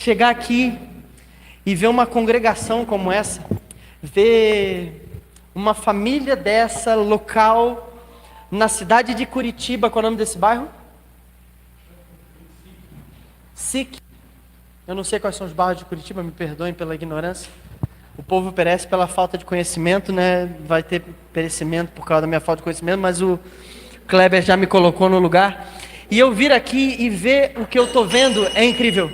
chegar aqui e ver uma congregação como essa, ver uma família dessa, local, na cidade de Curitiba. Qual é o nome desse bairro? SIC. Eu não sei quais são os bairros de Curitiba, me perdoem pela ignorância. O povo perece pela falta de conhecimento, né? Vai ter perecimento por causa da minha falta de conhecimento, mas o Kleber já me colocou no lugar. E eu vir aqui e ver o que eu estou vendo é incrível.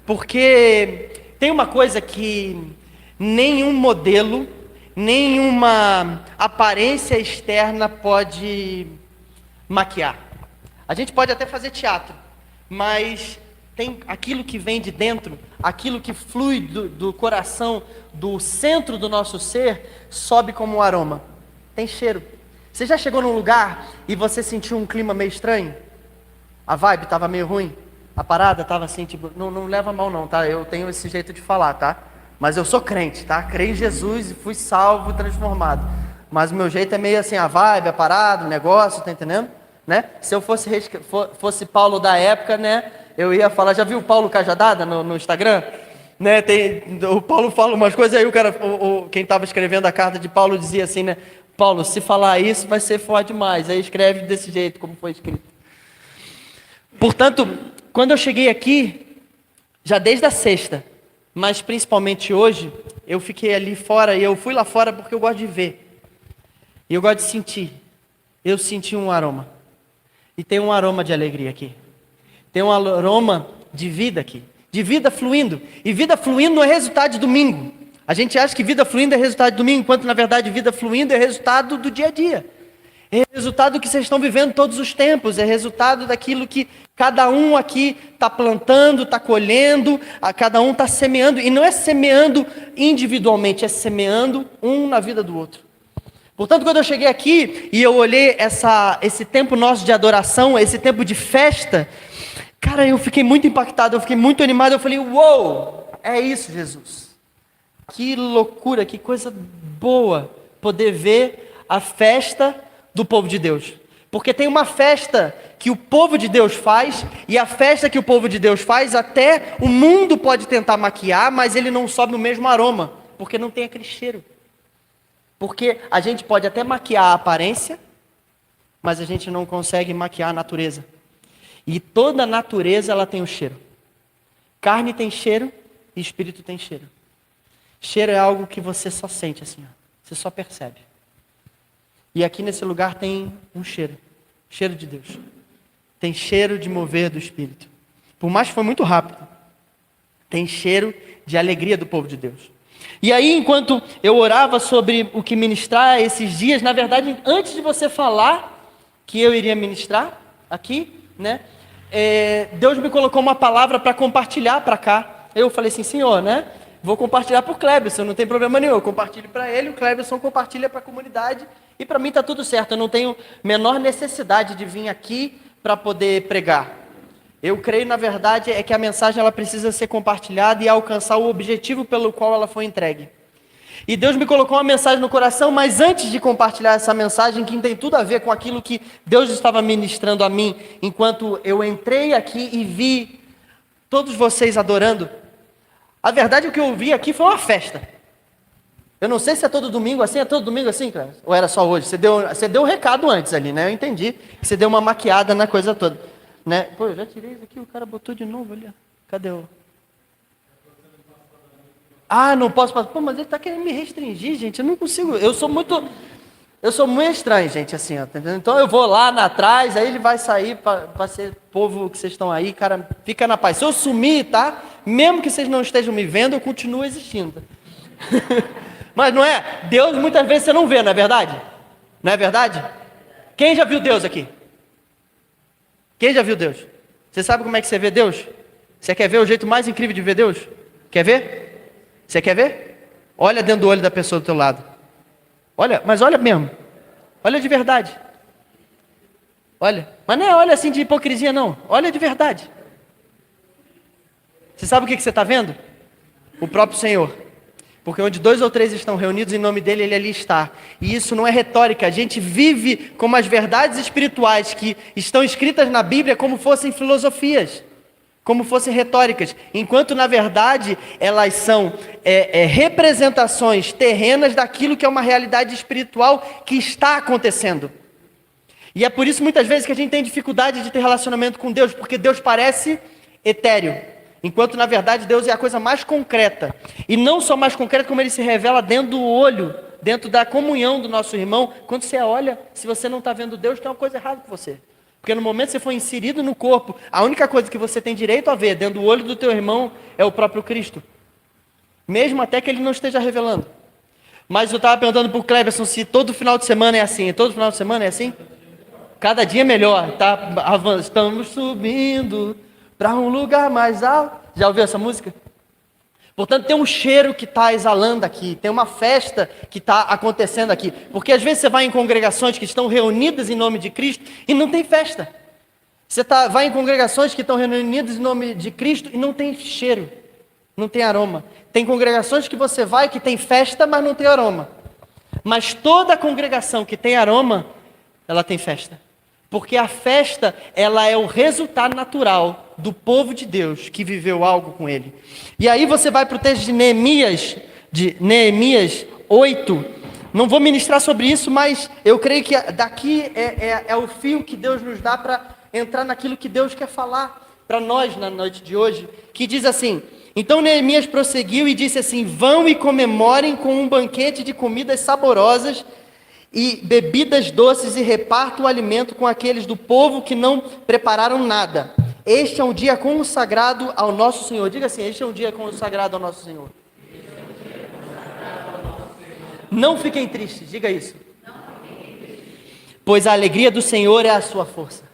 Porque tem uma coisa que nenhum modelo, nenhuma aparência externa pode maquiar. A gente pode até fazer teatro, mas tem aquilo que vem de dentro, aquilo que flui do coração, do centro do nosso ser, sobe como um aroma. Tem cheiro. Você já chegou num lugar e você sentiu um clima meio estranho? A vibe estava meio ruim? A parada estava assim, tipo, não leva mal não, tá? Eu tenho esse jeito de falar, tá? Mas eu sou crente, tá? Creio em Jesus e fui salvo, transformado. Mas o meu jeito é meio assim, a vibe, a parada, o negócio, tá entendendo? Né? Se eu fosse Paulo da época, né? Eu ia falar, já viu o Paulo Cajadada no Instagram? Né? O Paulo fala umas coisas, aí o cara, quem estava escrevendo a carta de Paulo dizia assim, né? Paulo, se falar isso vai ser forte demais. Aí escreve desse jeito, como foi escrito. Portanto, quando eu cheguei aqui, já desde a sexta, mas principalmente hoje, eu fiquei ali fora, e eu fui lá fora porque eu gosto de ver. E eu gosto de sentir. Eu senti um aroma. E tem um aroma de alegria aqui. Tem um aroma de vida aqui. De vida fluindo. E vida fluindo não é resultado de domingo. A gente acha que vida fluindo é resultado de domingo, enquanto na verdade vida fluindo é resultado do dia a dia. É resultado do que vocês estão vivendo todos os tempos. É resultado daquilo que cada um aqui está plantando, está colhendo, cada um está semeando. E não é semeando individualmente, é semeando um na vida do outro. Portanto, quando eu cheguei aqui e eu olhei esse tempo nosso de adoração, esse tempo de festa, cara, eu fiquei muito impactado, eu fiquei muito animado. Eu falei, uou, é isso, Jesus. Que loucura, que coisa boa poder ver a festa do povo de Deus. Porque tem uma festa que o povo de Deus faz, e a festa que o povo de Deus faz, até o mundo pode tentar maquiar, mas ele não sobe no mesmo aroma, porque não tem aquele cheiro. Porque a gente pode até maquiar a aparência, mas a gente não consegue maquiar a natureza. E toda a natureza ela tem um cheiro. Carne tem cheiro e espírito tem cheiro. Cheiro é algo que você só sente assim, ó. Você só percebe. E aqui nesse lugar tem um cheiro. Cheiro de Deus. Tem cheiro de mover do Espírito. Por mais que foi muito rápido. Tem cheiro de alegria do povo de Deus. E aí, enquanto eu orava sobre o que ministrar esses dias, na verdade, antes de você falar que eu iria ministrar aqui, né? Deus me colocou uma palavra para compartilhar para cá. Eu falei assim, Senhor, né? Vou compartilhar para o Cleberson, não tem problema nenhum. Eu compartilho para ele, o Cleberson compartilha para a comunidade. E para mim está tudo certo, eu não tenho menor necessidade de vir aqui para poder pregar. Eu creio, na verdade, que a mensagem ela precisa ser compartilhada e alcançar o objetivo pelo qual ela foi entregue. E Deus me colocou uma mensagem no coração, mas antes de compartilhar essa mensagem, que tem tudo a ver com aquilo que Deus estava ministrando a mim, enquanto eu entrei aqui e vi todos vocês adorando, a verdade é que eu vi aqui foi uma festa. Eu não sei se é todo domingo assim, cara? Ou era só hoje? Você deu um recado antes ali, né? Eu entendi que você deu uma maquiada na coisa toda. Né? Pô, eu já tirei isso aqui, o cara botou de novo ali. Cadê o... Ah, não posso passar. Pô, mas ele está querendo me restringir, gente. Eu não consigo. Eu sou muito estranho, gente, assim, ó, tá entendendo? Então eu vou lá atrás, aí ele vai sair para ser povo que vocês estão aí, cara, fica na paz. Se eu sumir, tá? Mesmo que vocês não estejam me vendo, eu continuo existindo. Mas não é? Deus muitas vezes você não vê, não é verdade? Não é verdade? Quem já viu Deus aqui? Quem já viu Deus? Você sabe como é que você vê Deus? Você quer ver o jeito mais incrível de ver Deus? Quer ver? Você quer ver? Olha dentro do olho da pessoa do teu lado. Olha, mas olha mesmo. Olha de verdade. Olha. Mas não é olha assim de hipocrisia não. Olha de verdade. Você sabe o que você está vendo? O próprio Senhor. Porque onde 2 ou 3 estão reunidos em nome dele, ele ali está. E isso não é retórica. A gente vive como as verdades espirituais que estão escritas na Bíblia como fossem filosofias. como fossem retóricas, enquanto na verdade elas são representações terrenas daquilo que é uma realidade espiritual que está acontecendo. E é por isso muitas vezes que a gente tem dificuldade de ter relacionamento com Deus, porque Deus parece etéreo, enquanto na verdade Deus é a coisa mais concreta, e não só mais concreta, como Ele se revela dentro do olho, dentro da comunhão do nosso irmão. Quando você olha, se você não está vendo Deus, tem uma coisa errada com você. Porque no momento que você foi inserido no corpo, a única coisa que você tem direito a ver dentro do olho do teu irmão é o próprio Cristo. Mesmo até que ele não esteja revelando. Mas eu estava perguntando para o Cleberson se todo final de semana é assim. Todo final de semana é assim? Cada dia é melhor, tá? Estamos subindo para um lugar mais alto. Já ouviu essa música? Portanto, tem um cheiro que está exalando aqui, tem uma festa que está acontecendo aqui. Porque às vezes você vai em congregações que estão reunidas em nome de Cristo e não tem festa. Você vai em congregações que estão reunidas em nome de Cristo e não tem cheiro, não tem aroma. Tem congregações que você vai que tem festa, mas não tem aroma. Mas toda congregação que tem aroma, ela tem festa. Porque a festa, ela é o resultado natural do povo de Deus que viveu algo com ele. E aí você vai para o texto de Neemias 8. Não vou ministrar sobre isso, mas eu creio que daqui é o fio que Deus nos dá para entrar naquilo que Deus quer falar para nós na noite de hoje. Que diz assim: então Neemias prosseguiu e disse assim: vão e comemorem com um banquete de comidas saborosas e bebidas doces, e repartam o alimento com aqueles do povo que não prepararam nada. Este é um dia consagrado ao nosso Senhor. Diga assim: este é um dia consagrado ao nosso Senhor. Não fiquem tristes, diga isso. Pois a alegria do Senhor é a sua força.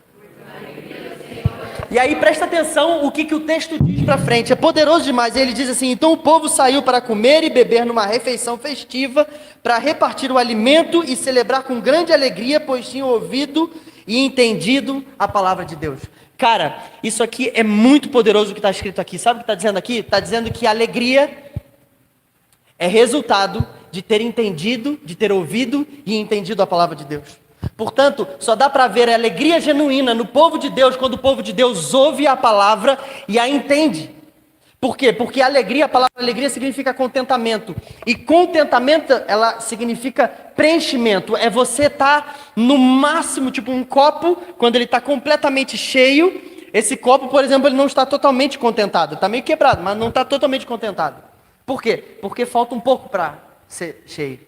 E aí presta atenção o que o texto diz para frente, é poderoso demais. Ele diz assim: então o povo saiu para comer e beber numa refeição festiva, para repartir o alimento e celebrar com grande alegria, pois tinham ouvido e entendido a palavra de Deus. Cara, isso aqui é muito poderoso o que está escrito aqui. Sabe o que está dizendo aqui? Está dizendo que a alegria é resultado de ter entendido, de ter ouvido e entendido a palavra de Deus. Portanto, só dá para ver a alegria genuína no povo de Deus quando o povo de Deus ouve a palavra e a entende. Por quê? Porque a palavra alegria significa contentamento. E contentamento, ela significa preenchimento. É você estar no máximo, tipo um copo, quando ele está completamente cheio. Esse copo, por exemplo, ele não está totalmente contentado. Está meio quebrado, mas não está totalmente contentado. Por quê? Porque falta um pouco para ser cheio.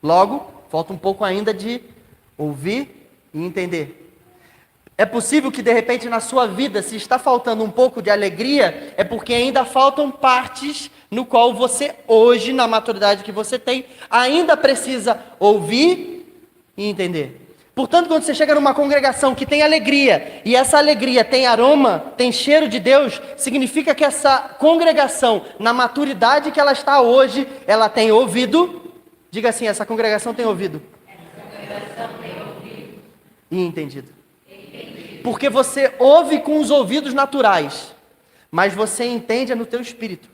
Logo, falta um pouco ainda de ouvir e entender. É possível que de repente na sua vida, se está faltando um pouco de alegria, é porque ainda faltam partes no qual você hoje, na maturidade que você tem, ainda precisa ouvir e entender. Portanto, quando você chega numa congregação que tem alegria, e essa alegria tem aroma, tem cheiro de Deus, significa que essa congregação, na maturidade que ela está hoje, ela tem ouvido. Diga assim: essa congregação tem ouvido. E entendido. Porque você ouve com os ouvidos naturais, mas você entende no teu espírito.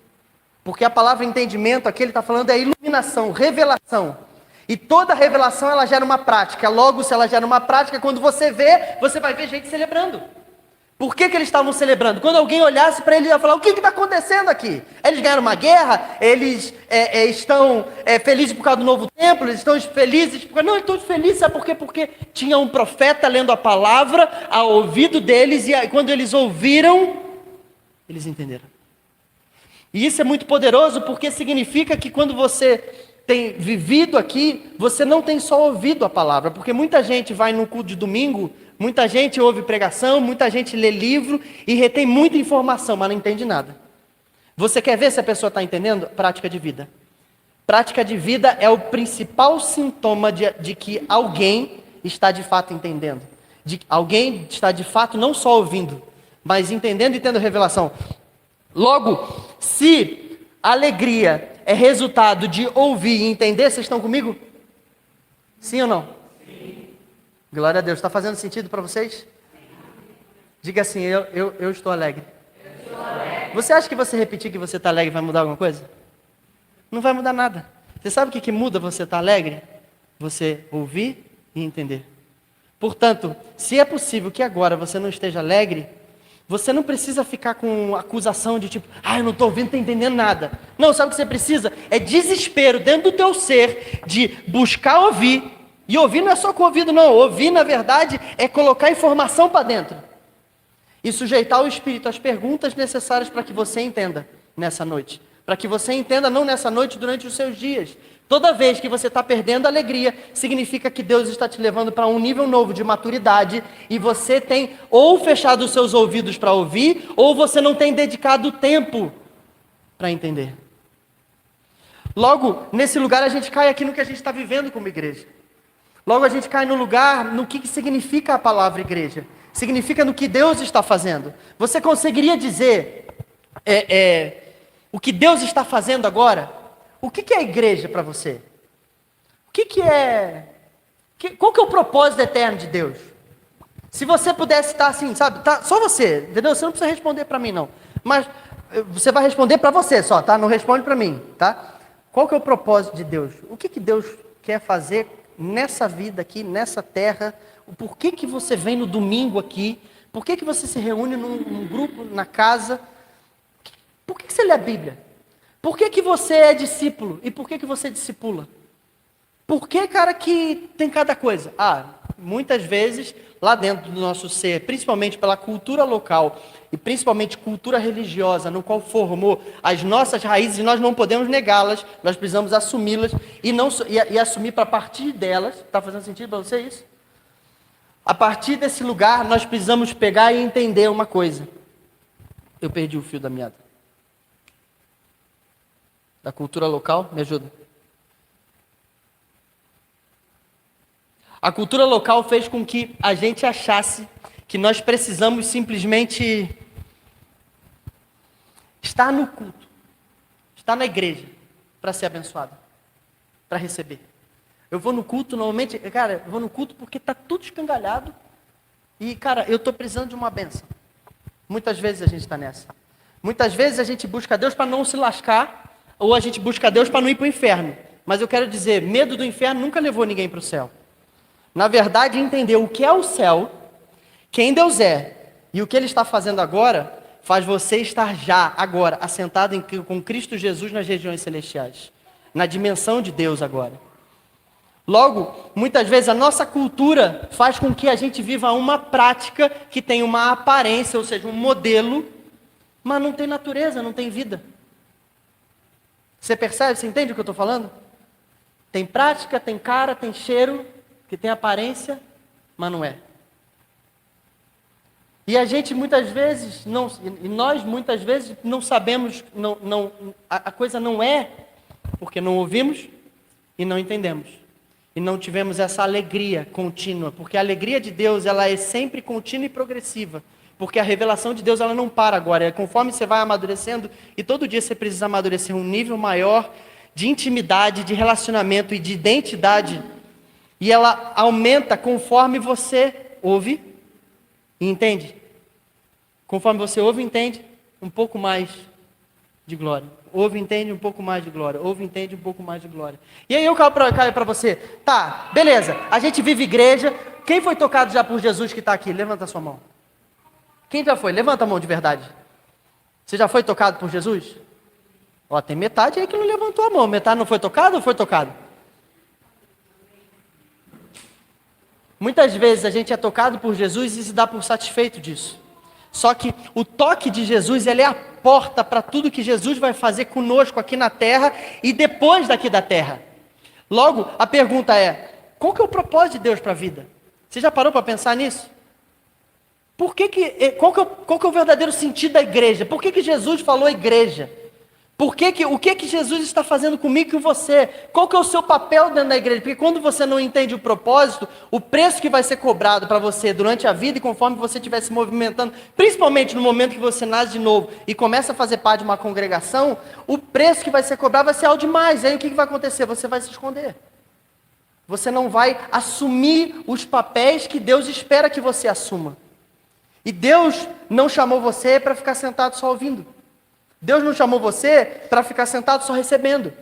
Porque a palavra entendimento, aqui ele está falando, é iluminação, revelação. E toda revelação, ela gera uma prática. Logo, se ela gera uma prática, quando você vê, você vai ver gente celebrando. Por que eles estavam celebrando? Quando alguém olhasse para eles, ia falar: o que está acontecendo aqui? Eles ganharam uma guerra? Eles estão felizes por causa do novo templo? Eles estão felizes? Não, eles estão felizes, sabe por quê? Porque tinha um profeta lendo a palavra ao ouvido deles, e quando eles ouviram, eles entenderam. E isso é muito poderoso, porque significa que quando você tem vivido aqui, você não tem só ouvido a palavra, porque muita gente vai no culto de domingo, muita gente ouve pregação, muita gente lê livro e retém muita informação, mas não entende nada. Você quer ver se a pessoa está entendendo? Prática de vida. Prática de vida é o principal sintoma de que alguém está de fato entendendo. De alguém está de fato não só ouvindo, mas entendendo e tendo revelação. Logo, se alegria é resultado de ouvir e entender, vocês estão comigo? Sim ou não? Sim. Glória a Deus. Está fazendo sentido para vocês? Sim. Diga assim: eu estou alegre. Eu estou alegre. Você acha que você repetir que você está alegre vai mudar alguma coisa? Não vai mudar nada. Você sabe o que muda você estar alegre? Você ouvir e entender. Portanto, se é possível que agora você não esteja alegre, Você não precisa ficar com acusação de tipo, eu não estou ouvindo, não estou entendendo nada. Não, sabe o que você precisa? É desespero dentro do teu ser de buscar ouvir. E ouvir não é só com o ouvido, não. Ouvir, na verdade, é colocar informação para dentro. E sujeitar o espírito às perguntas necessárias para que você entenda nessa noite. Para que você entenda não nessa noite, durante os seus dias. Toda vez que você está perdendo a alegria, significa que Deus está te levando para um nível novo de maturidade e você tem ou fechado os seus ouvidos para ouvir, ou você não tem dedicado tempo para entender. Logo, nesse lugar a gente cai aqui no que a gente está vivendo como igreja. Logo a gente cai no lugar, no que significa a palavra igreja. Significa no que Deus está fazendo. Você conseguiria dizer o que Deus está fazendo agora? O que é a igreja para você? Qual que é o propósito eterno de Deus? Se você pudesse estar assim, sabe? Tá, só você, entendeu? Você não precisa responder para mim, não. Mas você vai responder para você só, tá? Não responde para mim, tá? Qual que é o propósito de Deus? O que Deus quer fazer nessa vida aqui, nessa terra? Por que você vem no domingo aqui? Por que você se reúne num grupo, na casa? Por que você lê a Bíblia? Por que você é discípulo? E por que você discipula? Por que, cara, que tem cada coisa? Muitas vezes, lá dentro do nosso ser, principalmente pela cultura local, e principalmente cultura religiosa, no qual formou as nossas raízes, e nós não podemos negá-las, nós precisamos assumi-las, e assumir para partir delas. Está fazendo sentido para você isso? A partir desse lugar, nós precisamos pegar e entender uma coisa. Eu perdi o fio da meada. Da cultura local, me ajuda. A cultura local fez com que a gente achasse que nós precisamos simplesmente estar no culto, estar na igreja, para ser abençoado, para receber. Eu vou no culto, normalmente, cara, eu vou no culto porque está tudo escangalhado e, cara, eu estou precisando de uma bênção. Muitas vezes a gente está nessa. Muitas vezes a gente busca Deus para não se lascar, ou a gente busca Deus para não ir para o inferno. Mas eu quero dizer, medo do inferno nunca levou ninguém para o céu. Na verdade, entender o que é o céu, quem Deus é e o que Ele está fazendo agora, faz você estar já, agora, assentado com Cristo Jesus nas regiões celestiais. Na dimensão de Deus agora. Logo, muitas vezes a nossa cultura faz com que a gente viva uma prática que tem uma aparência, ou seja, um modelo, mas não tem natureza, não tem vida. Você percebe? Você entende o que eu estou falando? Tem prática, tem cara, tem cheiro, que tem aparência, mas não é. E a gente muitas vezes, nós muitas vezes não sabemos, a coisa não é, porque não ouvimos e não entendemos. E não tivemos essa alegria contínua, porque a alegria de Deus, ela é sempre contínua e progressiva. Porque a revelação de Deus, ela não para agora. Conforme você vai amadurecendo, e todo dia você precisa amadurecer um nível maior de intimidade, de relacionamento e de identidade. E ela aumenta conforme você ouve e entende. Conforme você ouve e entende, um pouco mais de glória. Ouve e entende um pouco mais de glória. Ouve e entende um pouco mais de glória. E aí eu caio para você. Tá, beleza. A gente vive igreja. Quem foi tocado já por Jesus que está aqui? Levanta a sua mão. Quem já foi? Levanta a mão de verdade. Você já foi tocado por Jesus? Tem metade aí que não levantou a mão. Metade não foi tocado ou foi tocado? Muitas vezes a gente é tocado por Jesus e se dá por satisfeito disso. Só que o toque de Jesus, ele é a porta para tudo que Jesus vai fazer conosco aqui na terra e depois daqui da terra. Logo, a pergunta é, qual que é o propósito de Deus para a vida? Você já parou para pensar nisso? Qual que é o verdadeiro sentido da igreja? Por que Jesus falou igreja? O que Jesus está fazendo comigo e com você? Qual que é o seu papel dentro da igreja? Porque quando você não entende o propósito, o preço que vai ser cobrado para você durante a vida e conforme você estiver se movimentando, principalmente no momento que você nasce de novo e começa a fazer parte de uma congregação, o preço que vai ser cobrado vai ser alto demais. Aí o que vai acontecer? Você vai se esconder. Você não vai assumir os papéis que Deus espera que você assuma. E Deus não chamou você para ficar sentado só ouvindo. Deus não chamou você para ficar sentado só recebendo.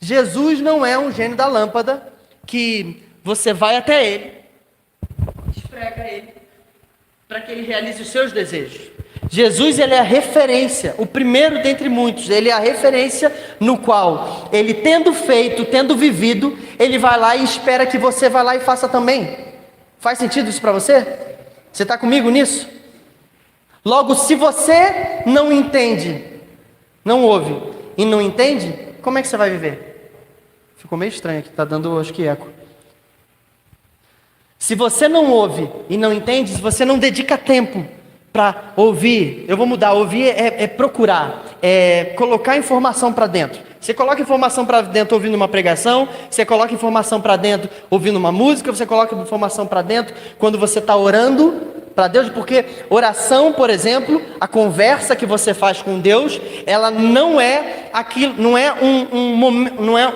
Jesus não é um gênio da lâmpada que você vai até ele, esfrega ele para que ele realize os seus desejos. Jesus, ele é a referência, o primeiro dentre muitos. Ele é a referência no qual ele, tendo feito, tendo vivido, ele vai lá e espera que você vá lá e faça também. Faz sentido isso para você? Você está comigo nisso? Logo, se você não entende, não ouve e não entende, como é que você vai viver? Ficou meio estranho aqui, está dando, acho que, eco. Se você não ouve e não entende, se você não dedica tempo para ouvir, eu vou mudar, ouvir é procurar, é colocar informação para dentro. Você coloca informação para dentro ouvindo uma pregação, você coloca informação para dentro ouvindo uma música, você coloca informação para dentro quando você está orando para Deus, porque oração, por exemplo, a conversa que você faz com Deus, ela não é aquilo, não é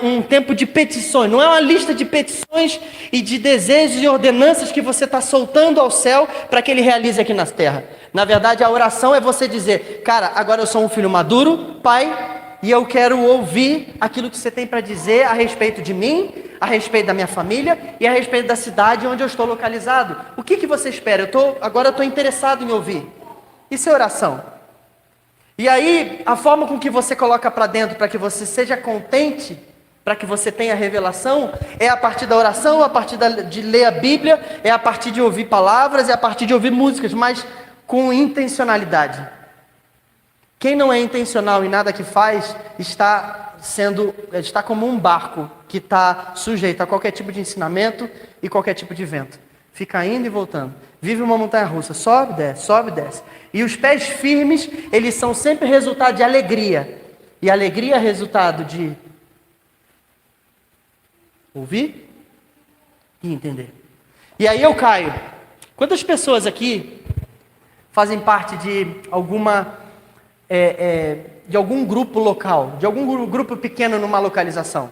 um tempo de petições, não é uma lista de petições e de desejos e ordenanças que você está soltando ao céu para que ele realize aqui na terra. Na verdade, a oração é você dizer: cara, agora eu sou um filho maduro, pai, e eu quero ouvir aquilo que você tem para dizer a respeito de mim, a respeito da minha família e a respeito da cidade onde eu estou localizado. O que você espera? Agora eu estou interessado em ouvir. Isso é oração. E aí, a forma com que você coloca para dentro para que você seja contente, para que você tenha revelação, é a partir da oração, a partir de ler a Bíblia, é a partir de ouvir palavras, é a partir de ouvir músicas, mas com intencionalidade. Quem não é intencional em nada que faz, está como um barco que está sujeito a qualquer tipo de ensinamento e qualquer tipo de vento. Fica indo e voltando. Vive uma montanha-russa, sobe, desce, sobe, desce. E os pés firmes, eles são sempre resultado de alegria. E alegria é resultado de ouvir e entender. E aí eu caio. Quantas pessoas aqui fazem parte de de algum grupo local, de algum grupo pequeno numa localização?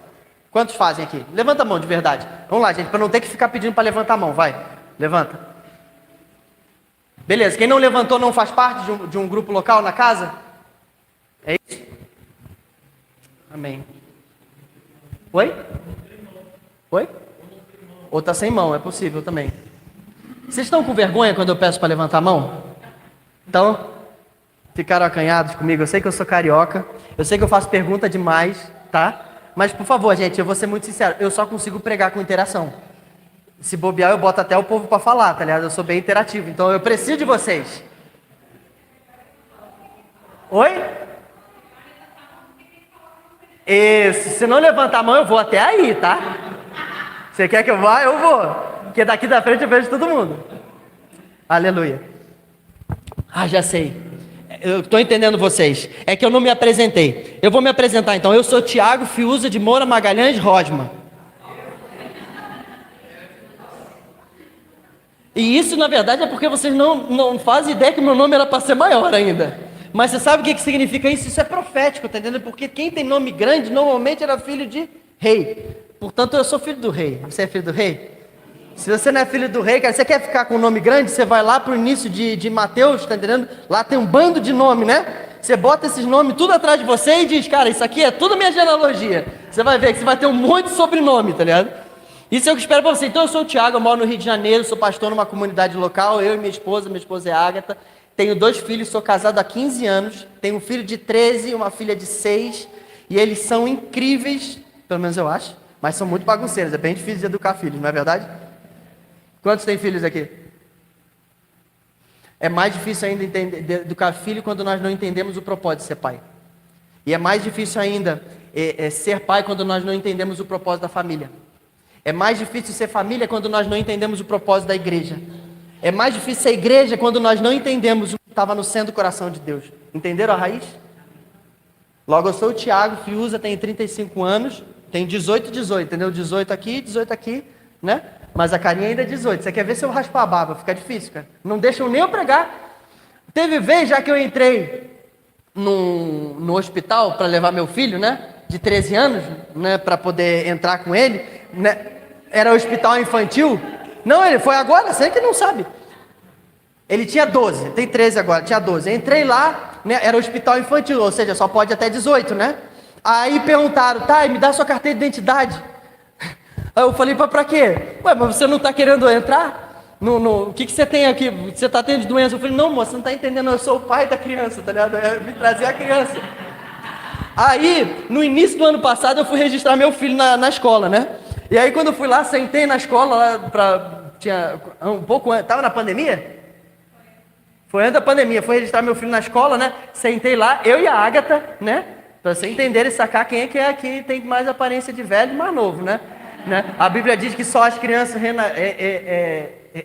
Quantos fazem aqui? Levanta a mão de verdade. Vamos lá, gente, para não ter que ficar pedindo para levantar a mão. Vai, levanta. Beleza, quem não levantou não faz parte de um grupo local na casa? É isso? Amém. Oi? Oi? Ou está sem mão, é possível também. Vocês estão com vergonha quando eu peço para levantar a mão? Então, ficaram acanhados comigo. Eu sei que eu sou carioca, eu sei que eu faço pergunta demais, tá? Mas, por favor, gente, eu vou ser muito sincero, eu só consigo pregar com interação. Se bobear, eu boto até o povo para falar, tá ligado? Eu sou bem interativo, então eu preciso de vocês. Oi? Isso, se não levantar a mão, eu vou até aí, tá? Você quer que eu vá? Eu vou. Porque daqui da frente eu vejo todo mundo. Aleluia. Ah, já sei. Eu estou entendendo vocês. É que eu não me apresentei. Eu vou me apresentar então. Eu sou Tiago Fiuza de Moura Magalhães Rosma. E isso, na verdade, é porque vocês não fazem ideia que meu nome era para ser maior ainda. Mas você sabe o que significa isso? Isso é profético, tá entendendo? Porque quem tem nome grande, normalmente era filho de rei. Portanto, eu sou filho do rei. Você é filho do rei? Se você não é filho do rei, cara, você quer ficar com um nome grande, você vai lá para o início de Mateus, tá entendendo? Lá tem um bando de nome, né? Você bota esses nomes tudo atrás de você e diz: cara, isso aqui é tudo minha genealogia. Você vai ver que você vai ter um monte de sobrenome, tá ligado? Isso é o que eu espero para você. Então, eu sou o Tiago, eu moro no Rio de Janeiro, sou pastor numa comunidade local, eu e minha esposa é a Ágata. Tenho 2 filhos, sou casado há 15 anos, tenho um filho de 13 e uma filha de 6, e eles são incríveis, pelo menos eu acho, mas são muito bagunceiros, é bem difícil de educar filhos, não é verdade? Quantos têm filhos aqui? É mais difícil ainda educar filho quando nós não entendemos o propósito de ser pai. E é mais difícil ainda ser pai quando nós não entendemos o propósito da família. É mais difícil ser família quando nós não entendemos o propósito da igreja. É mais difícil ser igreja quando nós não entendemos o que estava no centro do coração de Deus. Entenderam a raiz? Logo, eu sou o Tiago Fiuza, tenho 35 anos, tenho 18, entendeu? 18 aqui, né? Mas a carinha ainda é 18. Você quer ver se eu raspar a barba? Fica difícil, cara. Não deixam nem eu pregar. Teve vez já que eu entrei no hospital para levar meu filho, né? De 13 anos, né? Para poder entrar com ele, né? Era hospital infantil. Não, ele foi agora, você que não sabe. Ele tinha 12, tem 13 agora, tinha 12. Entrei lá, né? Era hospital infantil, ou seja, só pode até 18, né? Aí perguntaram: tá, me dá sua carteira de identidade. Aí eu falei: pra quê? Ué, mas você não está querendo entrar? O que você tem aqui? Você está tendo de doença? Eu falei, não, moça, você não está entendendo, eu sou o pai da criança, tá ligado? Eu vim trazer a criança. Aí, no início do ano passado, eu fui registrar meu filho na escola, né? E aí, quando eu fui lá, sentei na escola, tinha um pouco antes, estava na pandemia? Foi antes da pandemia, fui registrar meu filho na escola, né? Sentei lá, eu e a Ágata, né? Para você entender e sacar quem é que aqui tem mais aparência de velho e mais novo, né? A Bíblia diz que só as crianças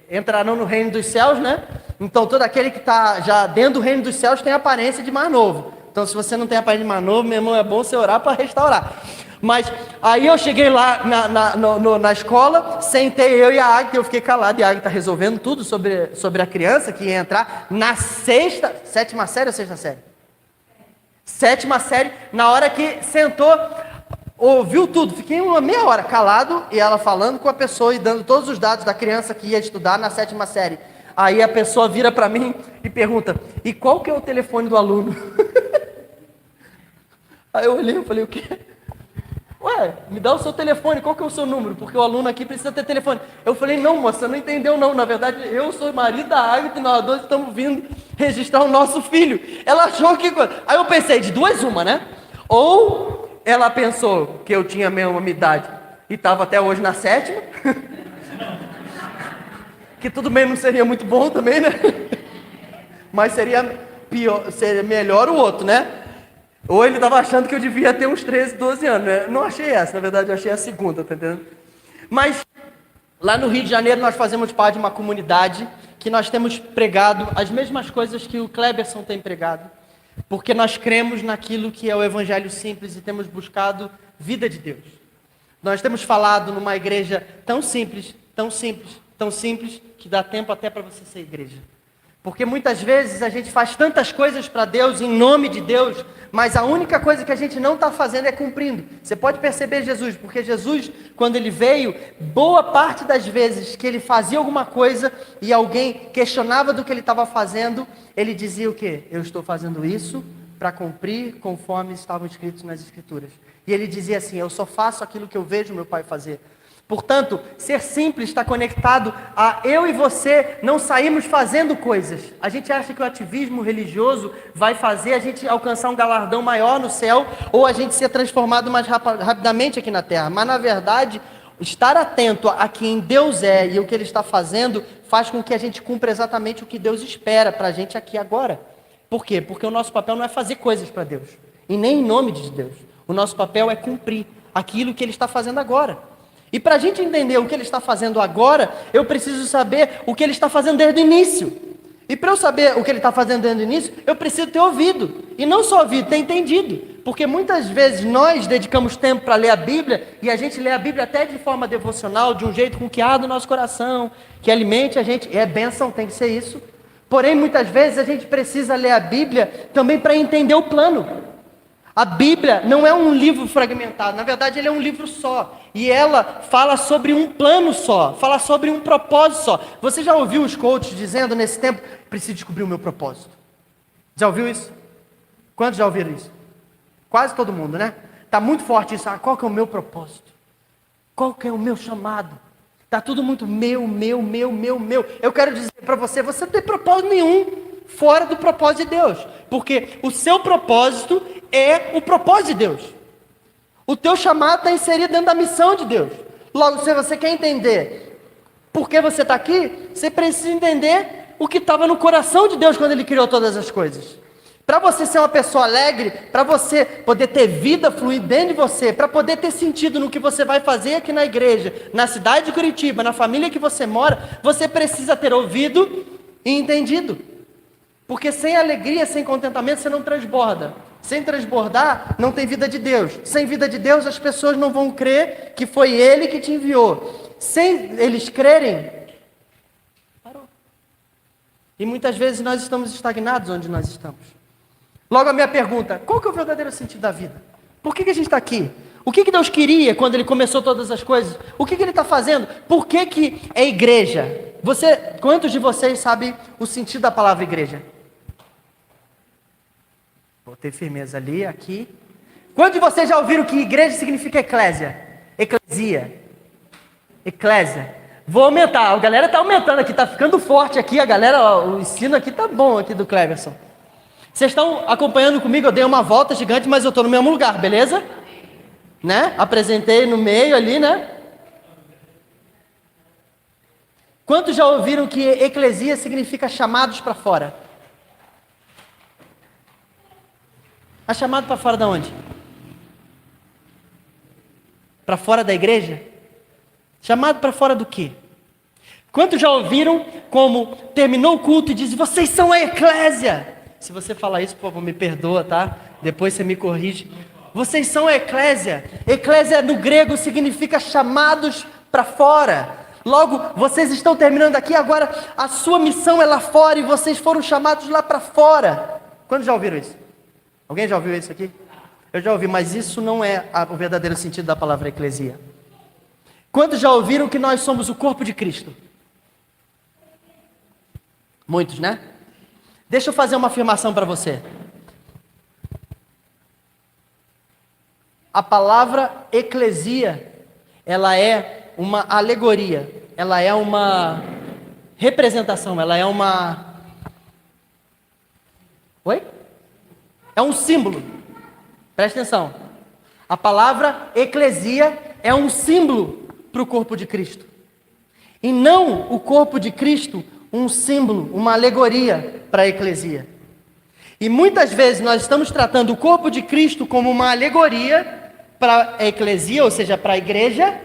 entrarão no reino dos céus, né? Então todo aquele que está já dentro do reino dos céus tem aparência de mais novo. Então se você não tem aparência de mais novo, meu irmão, é bom você orar para restaurar. Mas aí eu cheguei lá na escola, sentei eu e a Águia, eu fiquei calado, e a Águia está resolvendo tudo sobre a criança que ia entrar na sétima série ou sexta série? Sétima série, na hora que sentou, ouviu tudo, fiquei uma meia hora calado, e ela falando com a pessoa e dando todos os dados da criança que ia estudar na sétima série. Aí a pessoa vira para mim e pergunta, e qual que é o telefone do aluno? Aí eu olhei e falei, o quê? Ué, me dá o seu telefone, qual que é o seu número? Porque o aluno aqui precisa ter telefone. Eu falei, não, moça, você não entendeu não. Na verdade, eu sou o marido da Águia e nós dois estamos vindo registrar o nosso filho. Ela achou que... Aí eu pensei, de duas uma, né? Ou ela pensou que eu tinha a mesma idade e estava até hoje na sétima. Que tudo bem, não seria muito bom também, né? Mas seria melhor o outro, né? Ou ele estava achando que eu devia ter uns 13, 12 anos, né? Não achei essa, na verdade eu achei a segunda, tá entendendo? Mas lá no Rio de Janeiro nós fazemos parte de uma comunidade que nós temos pregado as mesmas coisas que o Kleberson tem pregado, porque nós cremos naquilo que é o evangelho simples e temos buscado vida de Deus. Nós temos falado numa igreja tão simples, tão simples, tão simples, que dá tempo até para você ser igreja. Porque muitas vezes a gente faz tantas coisas para Deus, em nome de Deus, mas a única coisa que a gente não está fazendo é cumprindo. Você pode perceber Jesus, porque Jesus, quando ele veio, boa parte das vezes que ele fazia alguma coisa e alguém questionava do que ele estava fazendo, ele dizia o quê? Eu estou fazendo isso para cumprir conforme estavam escritos nas Escrituras. E ele dizia assim, eu só faço aquilo que eu vejo meu Pai fazer. Portanto, ser simples está conectado a eu e você não sairmos fazendo coisas. A gente acha que o ativismo religioso vai fazer a gente alcançar um galardão maior no céu ou a gente ser transformado mais rapidamente aqui na terra. Mas, na verdade, estar atento a quem Deus é e o que Ele está fazendo faz com que a gente cumpra exatamente o que Deus espera para a gente aqui agora. Por quê? Porque o nosso papel não é fazer coisas para Deus, e nem em nome de Deus. O nosso papel é cumprir aquilo que Ele está fazendo agora. E para a gente entender o que Ele está fazendo agora, eu preciso saber o que Ele está fazendo desde o início. E para eu saber o que Ele está fazendo desde o início, eu preciso ter ouvido. E não só ouvido, ter entendido. Porque muitas vezes nós dedicamos tempo para ler a Bíblia, e a gente lê a Bíblia até de forma devocional, de um jeito com que arde o nosso coração, que alimente a gente. É bênção, tem que ser isso. Porém, muitas vezes a gente precisa ler a Bíblia também para entender o plano. A Bíblia não é um livro fragmentado, na verdade ele é um livro só. E ela fala sobre um plano só, fala sobre um propósito só. Você já ouviu os coaches dizendo nesse tempo, preciso descobrir o meu propósito? Já ouviu isso? Quantos já ouviram isso? Quase todo mundo, né? Está muito forte isso. Qual que é o meu propósito? Qual que é o meu chamado? Está tudo muito meu. Eu quero dizer para você, você não tem propósito nenhum fora do propósito de Deus. Porque o seu propósito é o propósito de Deus. O teu chamado está inserido dentro da missão de Deus. Logo, se você quer entender por que você está aqui, você precisa entender o que estava no coração de Deus quando Ele criou todas as coisas. Para você ser uma pessoa alegre, para você poder ter vida fluir dentro de você, para poder ter sentido no que você vai fazer aqui na igreja, na cidade de Curitiba, na família que você mora, você precisa ter ouvido e entendido. Porque sem alegria, sem contentamento, você não transborda. Sem transbordar, não tem vida de Deus. Sem vida de Deus, as pessoas não vão crer que foi Ele que te enviou. Sem eles crerem, parou. E muitas vezes nós estamos estagnados onde nós estamos. Logo a minha pergunta, qual que é o verdadeiro sentido da vida? Por que a gente está aqui? O que Deus queria quando Ele começou todas as coisas? O que Ele está fazendo? Por que é igreja? Quantos de vocês sabem o sentido da palavra igreja? Vou ter firmeza ali, aqui. Quantos de vocês já ouviram que igreja significa eclésia? Eclesia. Eclésia. Vou aumentar. A galera tá aumentando aqui, tá ficando forte aqui. A galera, ó, o ensino aqui tá bom aqui do Cleverson. Vocês estão acompanhando comigo? Eu dei uma volta gigante, mas eu estou no mesmo lugar, beleza? Né? Apresentei no meio ali, né? Quantos já ouviram que eclesia significa chamados para fora? A chamado para fora de onde? Para fora da igreja? Chamado para fora do quê? Quantos já ouviram como terminou o culto e diz: vocês são a eclésia? Se você falar isso, por favor, me perdoa, tá? Depois você me corrige. Vocês são a eclésia. Eclésia no grego significa chamados para fora. Logo, vocês estão terminando aqui, agora a sua missão é lá fora e vocês foram chamados lá para fora. Quantos já ouviram isso? Alguém já ouviu isso aqui? Eu já ouvi, mas isso não é o verdadeiro sentido da palavra eclesia. Quantos já ouviram que nós somos o corpo de Cristo? Muitos, né? Deixa eu fazer uma afirmação para você. A palavra eclesia, ela é uma alegoria, ela é uma representação, ela é uma... Oi? É um símbolo. Presta atenção. A palavra eclesia é um símbolo para o corpo de Cristo. E não o corpo de Cristo um símbolo, uma alegoria para a eclesia. E muitas vezes nós estamos tratando o corpo de Cristo como uma alegoria para a eclesia, ou seja, para a igreja,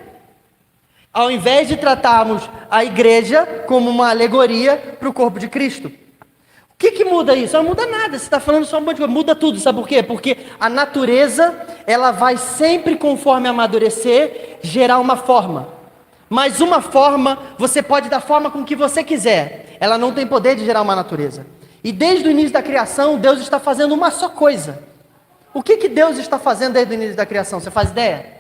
ao invés de tratarmos a igreja como uma alegoria para o corpo de Cristo. O que muda isso? Não muda nada, você está falando só um monte de coisa, muda tudo, sabe por quê? Porque a natureza, ela vai sempre, conforme amadurecer, gerar uma forma. Mas uma forma, você pode dar forma com o que você quiser, ela não tem poder de gerar uma natureza. E desde o início da criação, Deus está fazendo uma só coisa. O que Deus está fazendo desde o início da criação? Você faz ideia?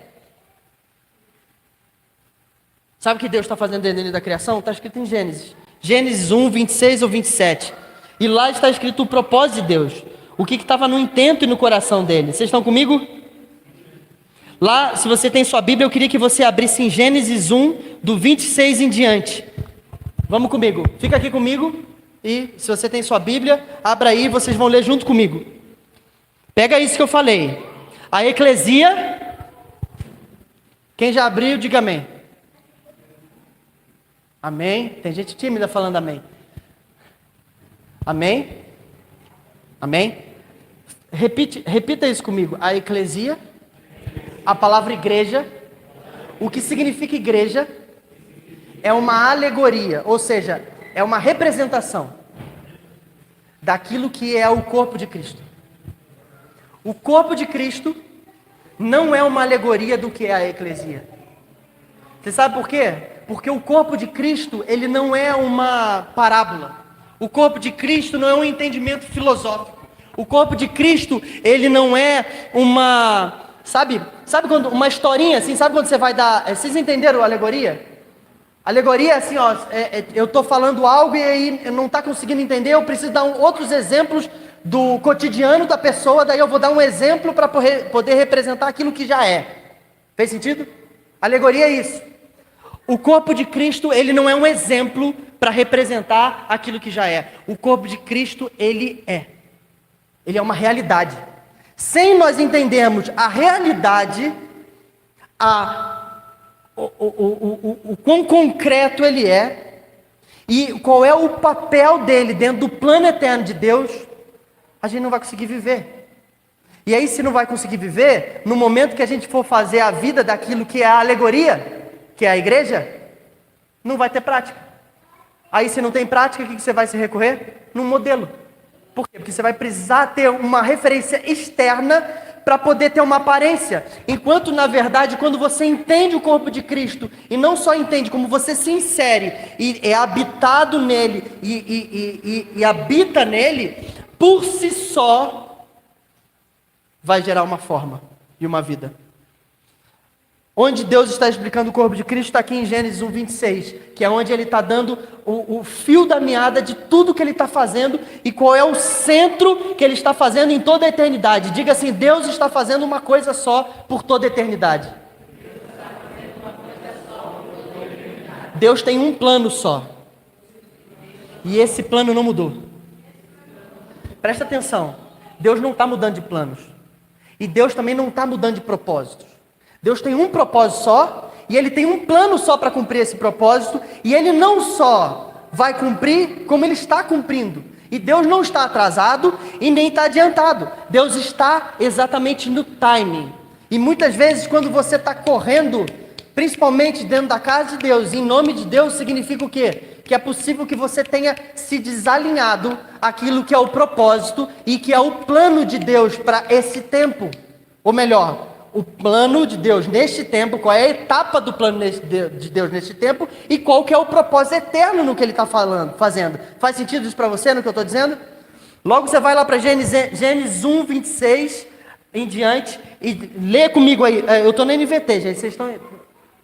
Sabe o que Deus está fazendo desde o início da criação? Está escrito em Gênesis. Gênesis 1, 26 ou 27. E lá está escrito o propósito de Deus. O que estava no intento e no coração dele. Vocês estão comigo? Lá, se você tem sua Bíblia, eu queria que você abrisse em Gênesis 1, do 26 em diante. Vamos comigo. Fica aqui comigo. E se você tem sua Bíblia, abra aí, vocês vão ler junto comigo. Pega isso que eu falei. A eclesia. Quem já abriu, diga amém. Amém. Tem gente tímida falando amém. Amém. Amém. Repita isso comigo. A eclesia. A palavra igreja. O que significa igreja? É uma alegoria, ou seja, é uma representação daquilo que é o corpo de Cristo. O corpo de Cristo não é uma alegoria do que é a eclesia. Você sabe por quê? Porque o corpo de Cristo, ele não é uma parábola. O corpo de Cristo não é um entendimento filosófico. O corpo de Cristo, ele não é uma... Sabe quando uma historinha assim, sabe quando você vai dar... Vocês entenderam a alegoria? Alegoria é assim, ó, eu estou falando algo e aí eu não está conseguindo entender, eu preciso dar outros exemplos do cotidiano da pessoa, daí eu vou dar um exemplo para poder representar aquilo que já é. Fez sentido? Alegoria é isso. O corpo de Cristo, ele não é um exemplo para representar aquilo que já é. O corpo de Cristo, ele é. Ele é uma realidade. Sem nós entendermos a realidade, o quão concreto ele é, e qual é o papel dele dentro do plano eterno de Deus, a gente não vai conseguir viver. E aí, se não vai conseguir viver, no momento que a gente for fazer a vida daquilo que é a alegoria, que é a igreja, não vai ter prática. Aí, se não tem prática, o que você vai se recorrer? Num modelo. Por quê? Porque você vai precisar ter uma referência externa para poder ter uma aparência. Enquanto, na verdade, quando você entende o corpo de Cristo, e não só entende, como você se insere e é habitado nele e habita nele, por si só, vai gerar uma forma e uma vida. Onde Deus está explicando o corpo de Cristo está aqui em Gênesis 1, 26, que é onde ele está dando o fio da meada de tudo que ele está fazendo e qual é o centro que ele está fazendo em toda a eternidade. Diga assim, Deus está fazendo uma coisa só por toda a eternidade. Deus tem um plano só. E esse plano não mudou. Presta atenção. Deus não está mudando de planos. E Deus também não está mudando de propósitos. Deus tem um propósito só. E Ele tem um plano só para cumprir esse propósito. E Ele não só vai cumprir, como Ele está cumprindo. E Deus não está atrasado e nem está adiantado. Deus está exatamente no timing. E muitas vezes quando você está correndo, principalmente dentro da casa de Deus, em nome de Deus, significa o quê? Que é possível que você tenha se desalinhado aquilo que é o propósito e que é o plano de Deus para esse tempo. Ou melhor, o plano de Deus neste tempo, qual é a etapa do plano de Deus neste tempo e qual que é o propósito eterno no que Ele está fazendo. Faz sentido isso para você, no que eu estou dizendo? Logo você vai lá para Gênesis 1, 26 em diante e lê comigo aí. Eu estou na NVT, gente, vocês estão...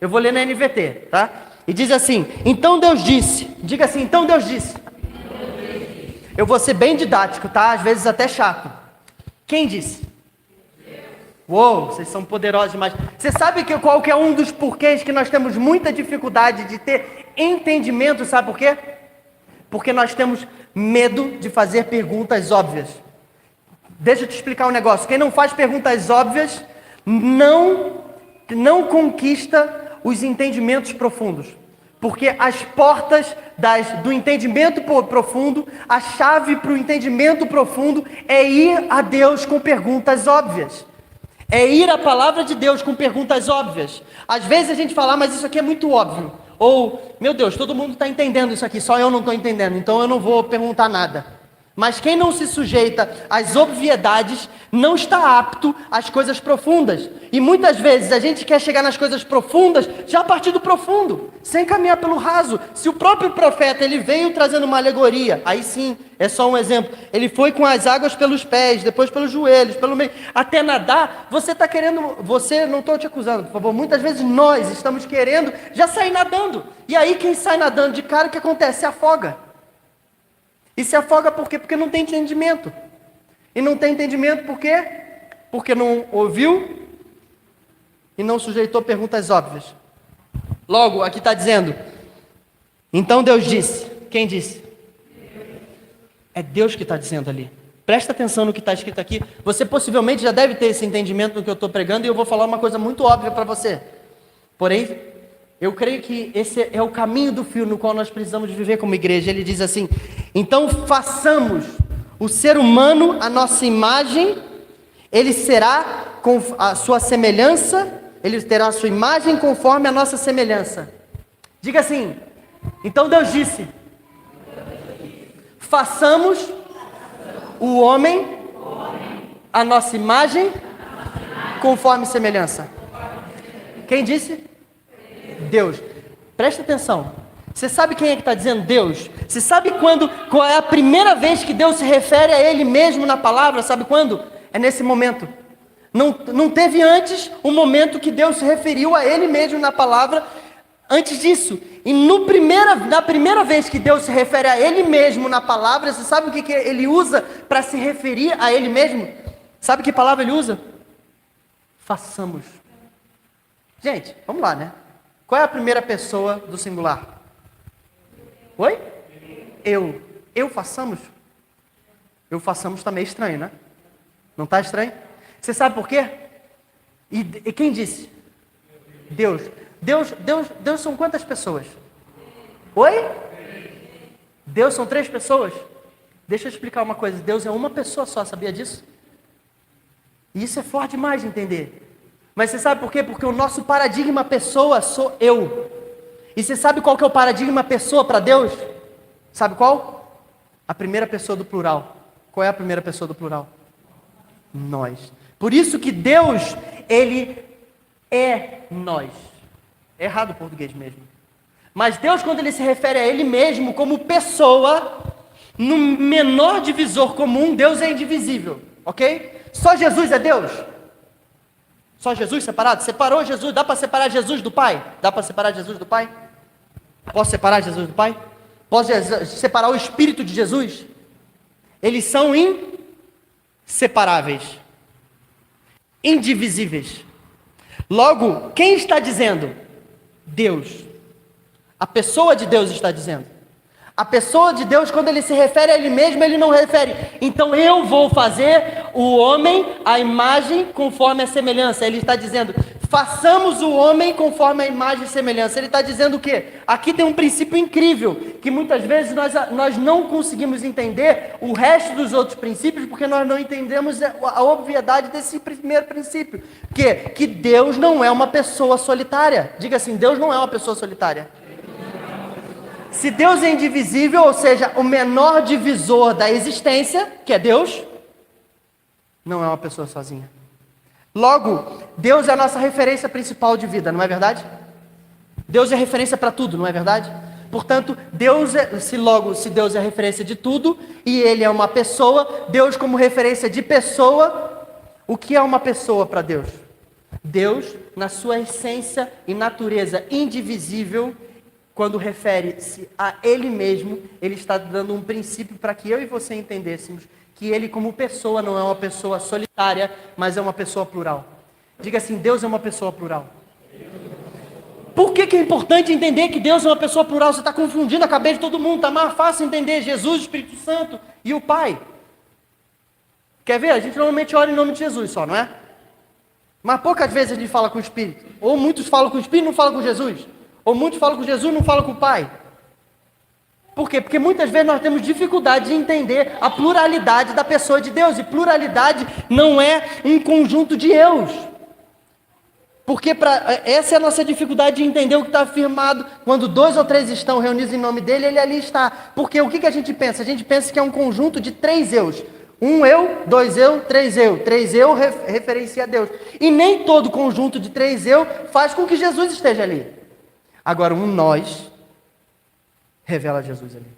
Eu vou ler na NVT, tá? E diz assim, então Deus disse, diga assim, então Deus disse. Eu vou ser bem didático, tá? Às vezes até chato. Quem disse? Uou, vocês são poderosos demais. Você sabe qual que é um dos porquês que nós temos muita dificuldade de ter entendimento, sabe por quê? Porque nós temos medo de fazer perguntas óbvias. Deixa eu te explicar um negócio. Quem não faz perguntas óbvias, não conquista os entendimentos profundos. Porque as portas do entendimento profundo, a chave para o entendimento profundo é ir a Deus com perguntas óbvias. É ir à palavra de Deus com perguntas óbvias. Às vezes a gente fala, mas isso aqui é muito óbvio. Ou, meu Deus, todo mundo está entendendo isso aqui, só eu não estou entendendo, então eu não vou perguntar nada. Mas quem não se sujeita às obviedades não está apto às coisas profundas. E muitas vezes a gente quer chegar nas coisas profundas já a partir do profundo, sem caminhar pelo raso. Se o próprio profeta ele veio trazendo uma alegoria, aí sim, é só um exemplo. Ele foi com as águas pelos pés, depois pelos joelhos, pelo meio, até nadar. Você está querendo, não estou te acusando, por favor. Muitas vezes nós estamos querendo já sair nadando. E aí quem sai nadando de cara, o que acontece? Se afoga. E se afoga por quê? Porque não tem entendimento. E não tem entendimento por quê? Porque não ouviu e não sujeitou perguntas óbvias. Logo, aqui está dizendo, então Deus disse. Quem disse? É Deus que está dizendo ali. Presta atenção no que está escrito aqui. Você possivelmente já deve ter esse entendimento do que eu estou pregando e eu vou falar uma coisa muito óbvia para você. Porém, eu creio que esse é o caminho do fio no qual nós precisamos viver como igreja. Ele diz assim, então façamos o ser humano a nossa imagem, ele será com a sua semelhança, ele terá a sua imagem conforme a nossa semelhança. Diga assim, então Deus disse, façamos o homem a nossa imagem conforme semelhança. Quem disse? Deus. Presta atenção. Você sabe quem é que está dizendo Deus? Você sabe qual é a primeira vez que Deus se refere a Ele mesmo na palavra? Sabe quando? É nesse momento. Não teve antes um momento que Deus se referiu a Ele mesmo na palavra antes disso. E na primeira vez que Deus se refere a Ele mesmo na palavra, você sabe o que Ele usa para se referir a Ele mesmo? Sabe que palavra Ele usa? Façamos. Gente, vamos lá, né? Qual é a primeira pessoa do singular? Oi? Eu. Eu façamos? Eu façamos está meio estranho, né? Não está estranho? Você sabe por quê? E quem disse? Deus. Deus são quantas pessoas? Oi? Deus são 3 pessoas? Deixa eu explicar uma coisa. Deus é uma pessoa só, sabia disso? E isso é forte demais de entender. Mas você sabe por quê? Porque o nosso paradigma pessoa sou eu. E você sabe qual que é o paradigma pessoa para Deus? Sabe qual? A primeira pessoa do plural. Qual é a primeira pessoa do plural? Nós. Por isso que Deus, Ele é nós. É errado o português mesmo. Mas Deus, quando Ele se refere a Ele mesmo como pessoa, no menor divisor comum, Deus é indivisível. Ok? Só Jesus é Deus? Só Jesus separado? Separou Jesus? Dá para separar Jesus do Pai? Dá para separar Jesus do Pai? Posso separar Jesus do Pai? Posso separar o Espírito de Jesus? Eles são inseparáveis. Indivisíveis. Logo, quem está dizendo? Deus. A pessoa de Deus está dizendo. A pessoa de Deus, quando ele se refere a ele mesmo, ele não refere. Então eu vou fazer o homem à imagem conforme a semelhança. Ele está dizendo, façamos o homem conforme a imagem e semelhança. Ele está dizendo o quê? Aqui tem um princípio incrível, que muitas vezes nós não conseguimos entender o resto dos outros princípios, porque nós não entendemos a obviedade desse primeiro princípio. Que Deus não é uma pessoa solitária. Diga assim, Deus não é uma pessoa solitária. Se Deus é indivisível, ou seja, o menor divisor da existência, que é Deus, não é uma pessoa sozinha. Logo, Deus é a nossa referência principal de vida, não é verdade? Deus é referência para tudo, não é verdade? Portanto, se Deus é referência de tudo, e Ele é uma pessoa, Deus como referência de pessoa, o que é uma pessoa para Deus? Deus, na sua essência e natureza indivisível, quando refere-se a Ele mesmo, Ele está dando um princípio para que eu e você entendêssemos que Ele como pessoa não é uma pessoa solitária, mas é uma pessoa plural. Diga assim, Deus é uma pessoa plural. Por que é importante entender que Deus é uma pessoa plural? Você está confundindo a cabeça de todo mundo, está mais fácil entender Jesus, o Espírito Santo e o Pai. Quer ver? A gente normalmente ora em nome de Jesus só, não é? Mas poucas vezes a gente fala com o Espírito. Ou muitos falam com o Espírito e não falam com Jesus. Ou muitos falam com Jesus e não falam com o Pai. Por quê? Porque muitas vezes nós temos dificuldade de entender a pluralidade da pessoa de Deus. E pluralidade não é um conjunto de eus. Porque essa é a nossa dificuldade de entender o que está afirmado. Quando 2 ou 3 estão reunidos em nome dele, ele ali está. Porque o que a gente pensa? A gente pensa que é um conjunto de 3 eus. 1 eu, 2 eu, 3 eu. 3 eu referencia a Deus. E nem todo conjunto de 3 eu faz com que Jesus esteja ali. Agora, um nós revela Jesus ali.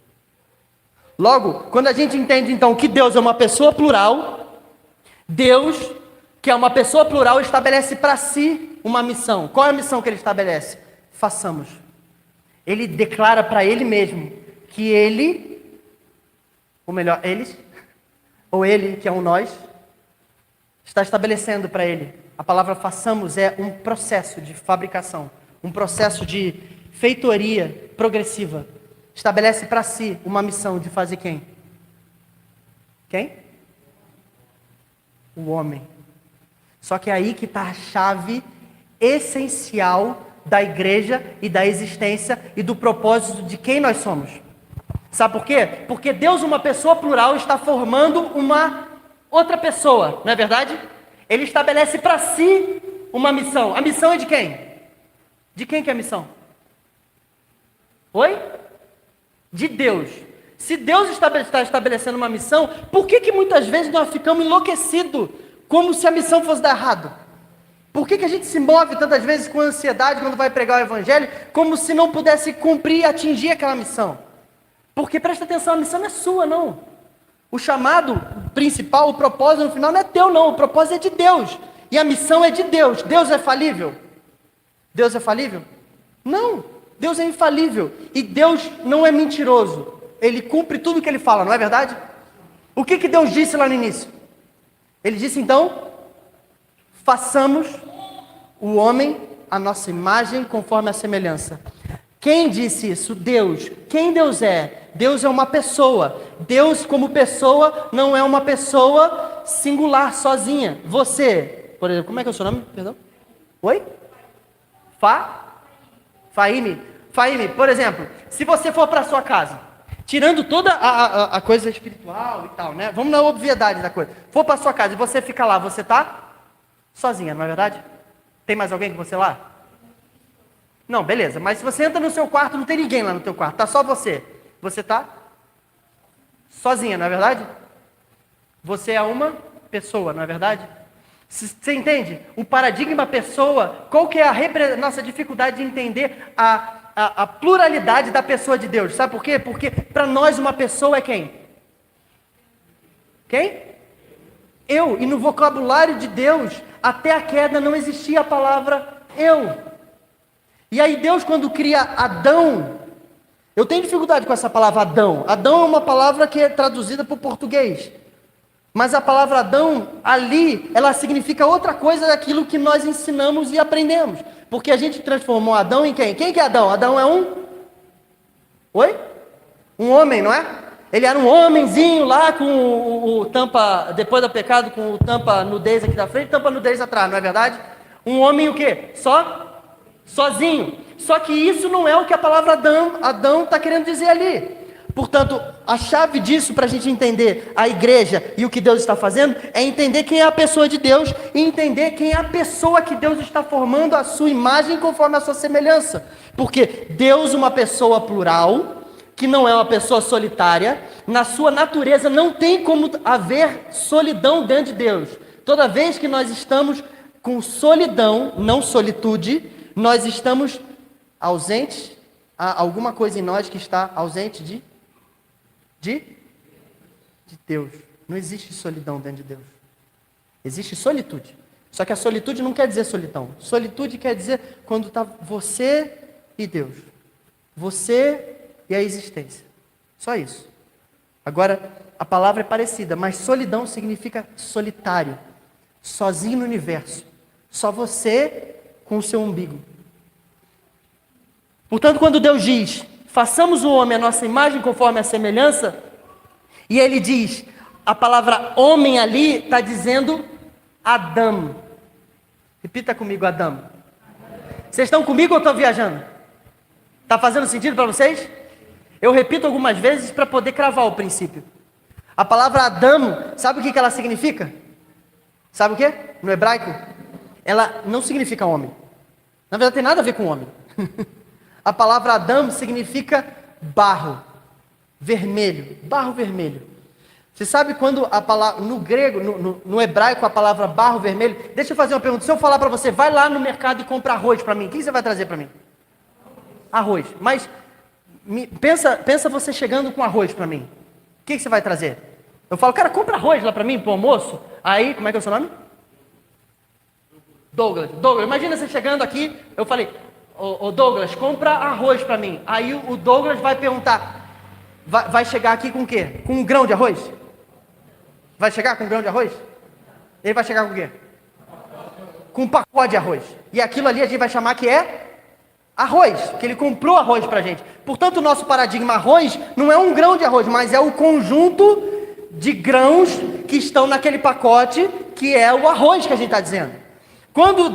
Logo, quando a gente entende então que Deus é uma pessoa plural, Deus, que é uma pessoa plural, estabelece para si uma missão. Qual é a missão que ele estabelece? Façamos. Ele declara para ele mesmo que ele, ou melhor, eles, ou ele, que é um nós, está estabelecendo para ele. A palavra façamos é um processo de fabricação. Um processo de feitoria progressiva. Estabelece para si uma missão de fazer quem? Quem? O homem. Só que é aí que está a chave essencial da igreja e da existência e do propósito de quem nós somos. Sabe por quê? Porque Deus, uma pessoa plural, está formando uma outra pessoa, não é verdade? Ele estabelece para si uma missão. A missão é de quem? De quem que é a missão? Oi? De Deus. Se Deus está estabelecendo uma missão, por que muitas vezes nós ficamos enlouquecidos, como se a missão fosse dar errado? Por que a gente se move tantas vezes com ansiedade quando vai pregar o Evangelho, como se não pudesse cumprir e atingir aquela missão? Porque presta atenção, a missão não é sua, não. O chamado principal, o propósito no final não é teu, não. O propósito é de Deus. E a missão é de Deus. Deus é falível? Deus é falível? Não, Deus é infalível. E Deus não é mentiroso. Ele cumpre tudo o que ele fala, não é verdade? O que Deus disse lá no início? Ele disse então, façamos o homem à nossa imagem conforme a semelhança. Quem disse isso? Deus. Quem Deus é? Deus é uma pessoa. Deus como pessoa não é uma pessoa singular, sozinha. Você, por exemplo, como é que é o seu nome? Perdão? Oi? Faime, por exemplo, se você for para sua casa, tirando toda a coisa espiritual e tal, né? Vamos na obviedade da coisa. For para sua casa e você fica lá, você está sozinha, não é verdade? Tem mais alguém com você lá? Não, beleza. Mas se você entra no seu quarto, não tem ninguém lá no teu quarto, tá só você. Você está sozinha, não é verdade? Você é uma pessoa, não é verdade? Você entende? O paradigma pessoa, qual que é a nossa dificuldade de entender a pluralidade da pessoa de Deus? Sabe por quê? Porque para nós uma pessoa é quem? Quem? Eu. E no vocabulário de Deus, até a queda não existia a palavra eu. E aí Deus, quando cria Adão, eu tenho dificuldade com essa palavra Adão. Adão é uma palavra que é traduzida para o português. Mas a palavra Adão, ali, ela significa outra coisa daquilo que nós ensinamos e aprendemos. Porque a gente transformou Adão em quem? Quem que é Adão? Adão é um Oi? Um homem, não é? Ele era um homenzinho lá com o tampa, depois do pecado, com o tampa nudez aqui da frente, tampa nudez atrás, não é verdade? Um homem o quê? Sozinho. Só que isso não é o que a palavra Adão está querendo dizer ali. Portanto, a chave disso para a gente entender a igreja e o que Deus está fazendo é entender quem é a pessoa de Deus e entender quem é a pessoa que Deus está formando a sua imagem conforme a sua semelhança. Porque Deus, uma pessoa plural, que não é uma pessoa solitária, na sua natureza não tem como haver solidão dentro de Deus. Toda vez que nós estamos com solidão, não solitude, nós estamos ausentes, há alguma coisa em nós que está ausente de Deus. Não existe solidão dentro de Deus. Existe solitude. Só que a solitude não quer dizer solidão. Solitude quer dizer quando está você e Deus. Você e a existência. Só isso. Agora, a palavra é parecida, mas solidão significa solitário. Sozinho no universo. Só você com o seu umbigo. Portanto, quando Deus diz, façamos o homem a nossa imagem conforme a semelhança, e ele diz, a palavra homem ali está dizendo Adão. Repita comigo, Adão. Vocês estão comigo ou estou viajando? Está fazendo sentido para vocês? Eu repito algumas vezes para poder cravar o princípio. A palavra Adão, sabe o que ela significa? Sabe o que? No hebraico? Ela não significa homem. Na verdade, tem nada a ver com homem. A palavra Adão significa barro, vermelho, barro vermelho. Você sabe quando a palavra, no grego, no hebraico, a palavra barro vermelho, deixa eu fazer uma pergunta, se eu falar para você, vai lá no mercado e compra arroz para mim, o que você vai trazer para mim? Arroz, mas pensa você chegando com arroz para mim, o que você vai trazer? Eu falo, cara, compra arroz lá para mim, para o almoço, aí, como é que é o seu nome? Douglas, imagina você chegando aqui, eu falei, ô Douglas, compra arroz para mim. Aí o Douglas vai perguntar, vai chegar aqui com o quê? Com um grão de arroz? Vai chegar com um grão de arroz? Ele vai chegar com o quê? Com um pacote de arroz. E aquilo ali a gente vai chamar que é arroz, que ele comprou arroz para a gente. Portanto, o nosso paradigma arroz não é um grão de arroz, mas é o conjunto de grãos que estão naquele pacote, que é o arroz que a gente está dizendo. Quando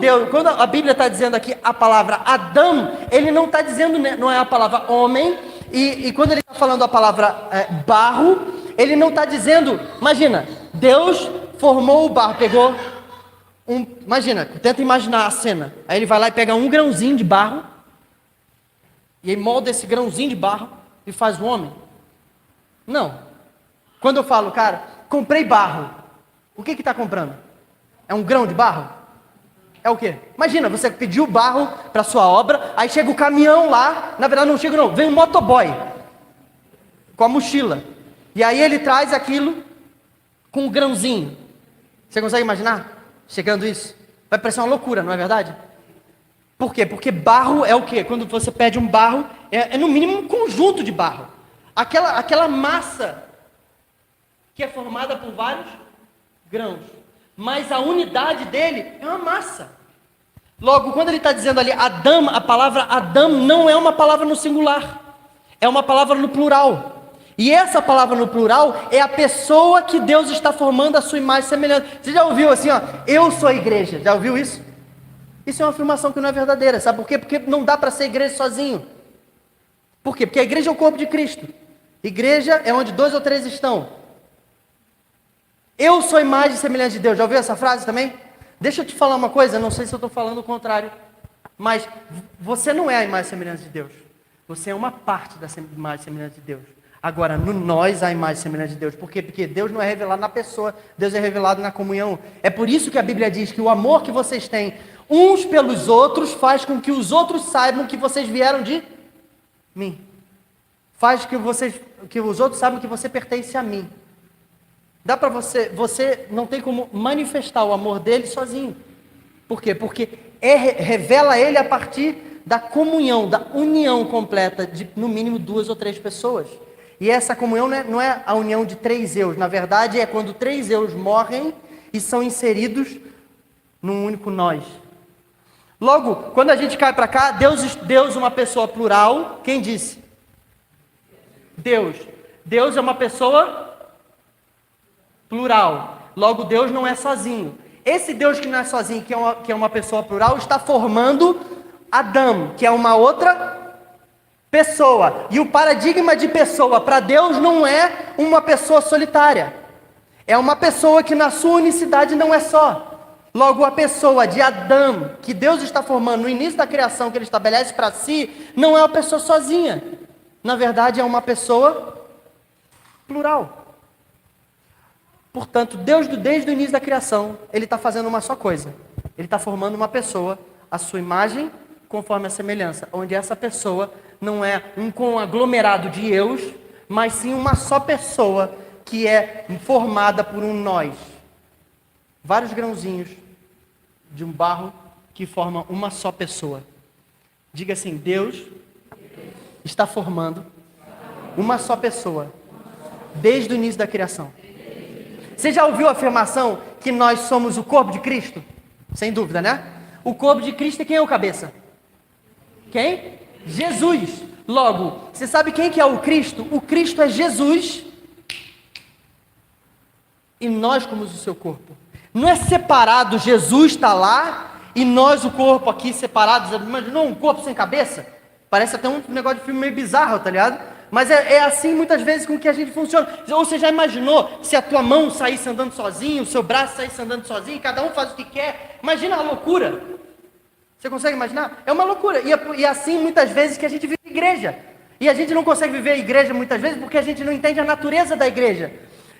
a Bíblia está dizendo aqui a palavra Adão, ele não está dizendo, não é a palavra homem, e quando ele está falando a palavra barro, ele não está dizendo, imagina, Deus formou o barro, pegou imagina, tenta imaginar a cena, aí ele vai lá e pega um grãozinho de barro, e aí molda esse grãozinho de barro e faz o homem. Não. Quando eu falo, cara, comprei barro, o que está comprando? É um grão de barro? É o quê? Imagina, você pediu barro para sua obra, aí chega o caminhão lá, na verdade não chega não, vem um motoboy com a mochila, e aí ele traz aquilo com um grãozinho. Você consegue imaginar? Chegando isso? Vai parecer uma loucura, não é verdade? Por quê? Porque barro é o quê? Quando você pede um barro, é no mínimo um conjunto de barro. Aquela massa que é formada por vários grãos. Mas a unidade dele é uma massa. Logo, quando ele está dizendo ali Adão, a palavra Adão não é uma palavra no singular, é uma palavra no plural. E essa palavra no plural é a pessoa que Deus está formando a sua imagem semelhante. Você já ouviu assim, ó, eu sou a igreja, já ouviu isso? Isso é uma afirmação que não é verdadeira, sabe por quê? Porque não dá para ser igreja sozinho. Por quê? Porque a igreja é o corpo de Cristo. Igreja é onde 2 ou 3 estão. Eu sou a imagem semelhante de Deus. Já ouviu essa frase também? Deixa eu te falar uma coisa, não sei se eu estou falando o contrário, mas você não é a imagem semelhante de Deus. Você é uma parte da imagem semelhante de Deus. Agora, no nós há a imagem semelhante de Deus. Por quê? Porque Deus não é revelado na pessoa, Deus é revelado na comunhão. É por isso que a Bíblia diz que o amor que vocês têm uns pelos outros faz com que os outros saibam que vocês vieram de mim. Faz que os outros saibam que você pertence a mim. Dá para você não tem como manifestar o amor dele sozinho. Por quê? Porque revela ele a partir da comunhão, da união completa de no mínimo 2 ou 3 pessoas. E essa comunhão não é a união de 3 eus, na verdade é quando 3 eus morrem e são inseridos num único nós. Logo, quando a gente cai para cá, Deus uma pessoa plural, quem disse? Deus. Deus é uma pessoa plural. Logo, Deus não é sozinho. Esse Deus que não é sozinho, que é uma pessoa plural, está formando Adão, que é uma outra pessoa. E o paradigma de pessoa para Deus não é uma pessoa solitária. É uma pessoa que na sua unicidade não é só. Logo, a pessoa de Adão, que Deus está formando no início da criação, que ele estabelece para si, não é uma pessoa sozinha. Na verdade, é uma pessoa plural. Portanto, Deus, desde o início da criação, ele está fazendo uma só coisa. Ele está formando uma pessoa, a sua imagem, conforme a semelhança. Onde essa pessoa não é um conglomerado de eus, mas sim uma só pessoa que é formada por um nós. Vários grãozinhos de um barro que formam uma só pessoa. Diga assim: Deus está formando uma só pessoa desde o início da criação. Você já ouviu a afirmação que nós somos o corpo de Cristo? Sem dúvida, né? O corpo de Cristo, quem é o cabeça? Quem? Jesus. Logo, você sabe quem que é o Cristo? O Cristo é Jesus e nós como o seu corpo. Não é separado, Jesus está lá e nós o corpo aqui separados. Imaginou um corpo sem cabeça? Parece até um negócio de filme meio bizarro, tá ligado? Mas é assim muitas vezes com que a gente funciona. Ou você já imaginou se a tua mão saísse andando sozinho, o seu braço saísse andando sozinho, cada um faz o que quer? Imagina a loucura. Você consegue imaginar? É uma loucura. E é assim muitas vezes que a gente vive igreja. E a gente não consegue viver a igreja muitas vezes porque a gente não entende a natureza da igreja.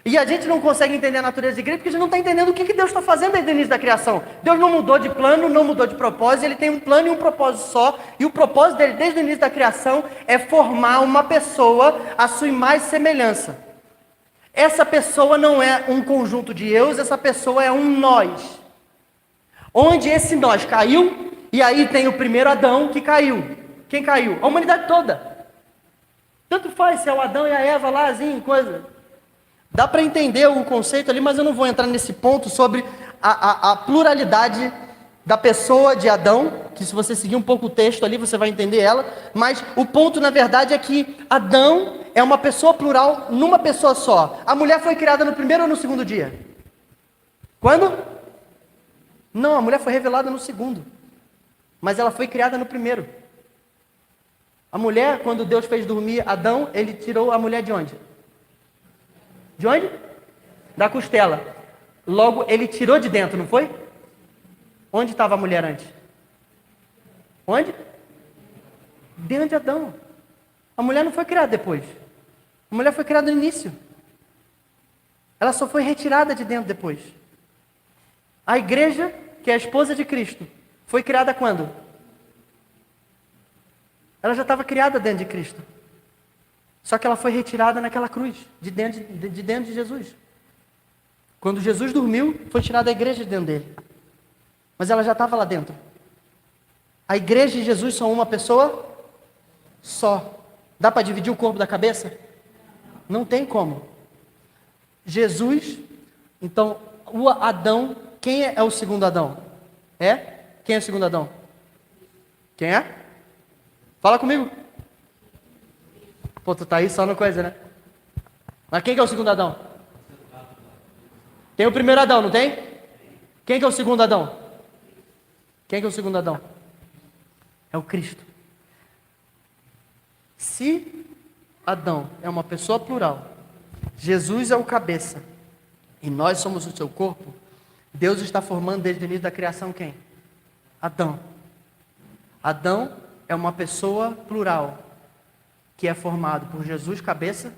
E a gente não consegue entender a natureza da igreja porque a gente não está entendendo o que Deus está fazendo desde o início da criação. Deus não mudou de plano, não mudou de propósito, Ele tem um plano e um propósito só. E o propósito dele desde o início da criação é formar uma pessoa à sua imagem e semelhança. Essa pessoa não é um conjunto de eus, essa pessoa é um nós. Onde esse nós caiu, e aí tem o primeiro Adão que caiu. Quem caiu? A humanidade toda. Tanto faz se é o Adão e a Eva lá, assim, coisa. Dá para entender o conceito ali, mas eu não vou entrar nesse ponto sobre a pluralidade da pessoa de Adão, que se você seguir um pouco o texto ali, você vai entender ela. Mas o ponto, na verdade, é que Adão é uma pessoa plural numa pessoa só. A mulher foi criada no primeiro ou no segundo dia? Quando? Não, a mulher foi revelada no segundo. Mas ela foi criada no primeiro. A mulher, quando Deus fez dormir Adão, ele tirou a mulher de onde? De onde? Da costela. Logo, ele tirou de dentro, não foi? Onde estava a mulher antes? Onde? Dentro de Adão. A mulher não foi criada depois. A mulher foi criada no início. Ela só foi retirada de dentro depois. A igreja, que é a esposa de Cristo, foi criada quando? Ela já estava criada dentro de Cristo. Só que ela foi retirada naquela cruz, de dentro de Jesus. Quando Jesus dormiu, foi tirada a igreja de dentro dele. Mas ela já estava lá dentro. A igreja e Jesus são uma pessoa só. Dá para dividir o corpo da cabeça? Não tem como. Jesus, então, o Adão, quem é o segundo Adão? Quem é o segundo Adão? Quem é? Fala comigo. Pô, tu tá aí só no coisa, né? Mas quem que é o segundo Adão? Tem o primeiro Adão, não tem? Quem que é o segundo Adão? Quem que é o segundo Adão? É o Cristo. Se Adão é uma pessoa plural, Jesus é o cabeça, e nós somos o seu corpo, Deus está formando desde o início da criação quem? Adão. Adão é uma pessoa plural, que é formado por Jesus, cabeça,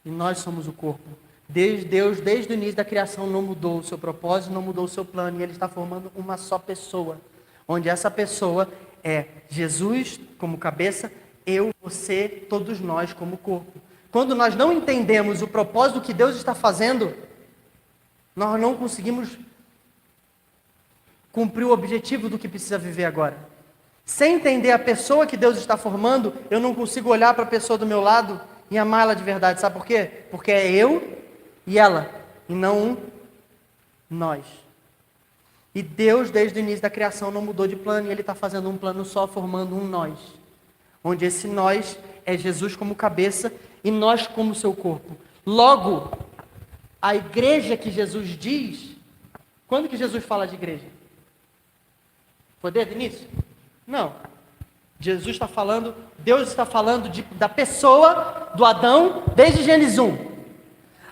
e nós somos o corpo. Deus, desde o início da criação, não mudou o seu propósito, não mudou o seu plano, e Ele está formando uma só pessoa, onde essa pessoa é Jesus como cabeça, eu, você, todos nós como corpo. Quando nós não entendemos o propósito que Deus está fazendo, nós não conseguimos cumprir o objetivo do que precisa viver agora. Sem entender a pessoa que Deus está formando, eu não consigo olhar para a pessoa do meu lado e amá-la de verdade. Sabe por quê? Porque é eu e ela, e não um nós. E Deus, desde o início da criação, não mudou de plano, e Ele está fazendo um plano só, formando um nós. Onde esse nós é Jesus como cabeça, e nós como seu corpo. Logo, a igreja que Jesus diz, quando que Jesus fala de igreja? Foi desde o início? Não. Jesus está falando, Deus está falando da pessoa do Adão desde Gênesis 1.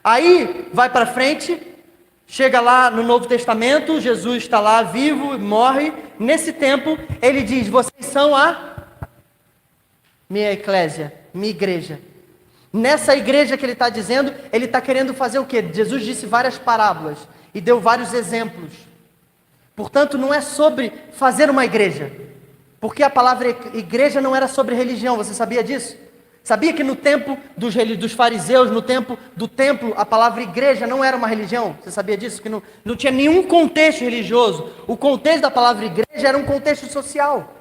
Aí vai para frente, chega lá no Novo Testamento, Jesus está lá vivo, morre. Nesse tempo, ele diz: vocês são a minha eclésia, minha igreja. Nessa igreja que ele está dizendo, ele está querendo fazer o quê? Jesus disse várias parábolas e deu vários exemplos. Portanto, não é sobre fazer uma igreja, porque a palavra igreja não era sobre religião, você sabia disso? Sabia que no tempo dos fariseus, no tempo do templo, a palavra igreja não era uma religião? Você sabia disso? Que não tinha nenhum contexto religioso. O contexto da palavra igreja era um contexto social.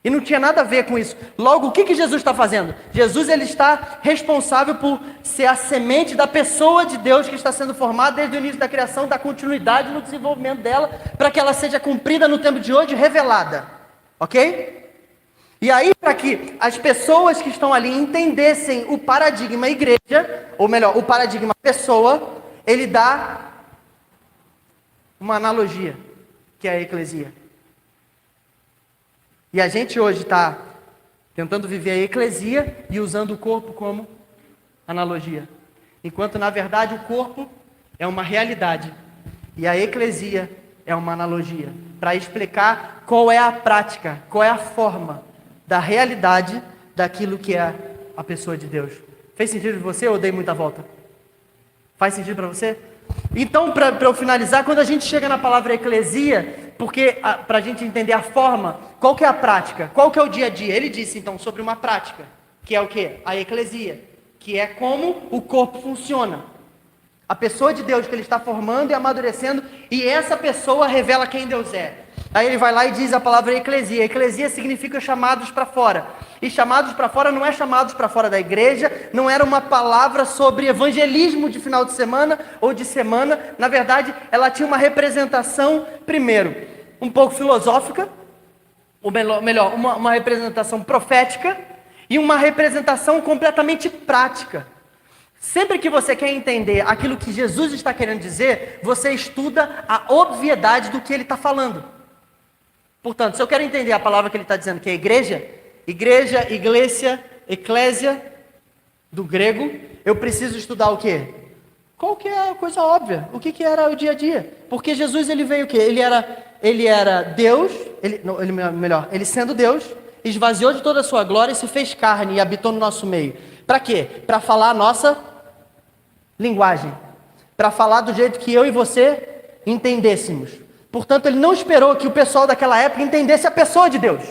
E não tinha nada a ver com isso. Logo, o que Jesus está fazendo? Jesus ele está responsável por ser a semente da pessoa de Deus que está sendo formada desde o início da criação, da continuidade no desenvolvimento dela, para que ela seja cumprida no tempo de hoje, revelada. Ok? E aí, para que as pessoas que estão ali entendessem o paradigma igreja, ou melhor, o paradigma pessoa, ele dá uma analogia, que é a eclesia. E a gente hoje está tentando viver a eclesia e usando o corpo como analogia. Enquanto, na verdade, o corpo é uma realidade e a eclesia é uma analogia, para explicar qual é a prática, qual é a forma da realidade daquilo que é a pessoa de Deus. Fez sentido para você ou eu dei muita volta? Faz sentido para você? Então, para eu finalizar, quando a gente chega na palavra eclesia, porque para a gente entender a forma, qual que é a prática? Qual que é o dia a dia? Ele disse então sobre uma prática, que é o quê? A eclesia, que é como o corpo funciona. A pessoa de Deus que ele está formando e amadurecendo, e essa pessoa revela quem Deus é. Aí ele vai lá e diz a palavra eclesia. Eclesia significa chamados para fora. E chamados para fora não é chamados para fora da igreja, não era uma palavra sobre evangelismo de final de semana ou de semana. Na verdade, ela tinha uma representação, primeiro, um pouco filosófica, ou melhor, uma representação profética e uma representação completamente prática. Sempre que você quer entender aquilo que Jesus está querendo dizer, você estuda a obviedade do que ele está falando. Portanto, se eu quero entender a palavra que ele está dizendo, que é igreja, iglesia, eclésia, do grego, eu preciso estudar o quê? Qual que é a coisa óbvia? O que era o dia a dia? Porque Jesus ele veio o quê? Ele era Deus, ele sendo Deus, esvaziou de toda a sua glória e se fez carne e habitou no nosso meio. Para quê? Para falar a nossa linguagem. Para falar do jeito que eu e você entendêssemos. Portanto, ele não esperou que o pessoal daquela época entendesse a pessoa de Deus.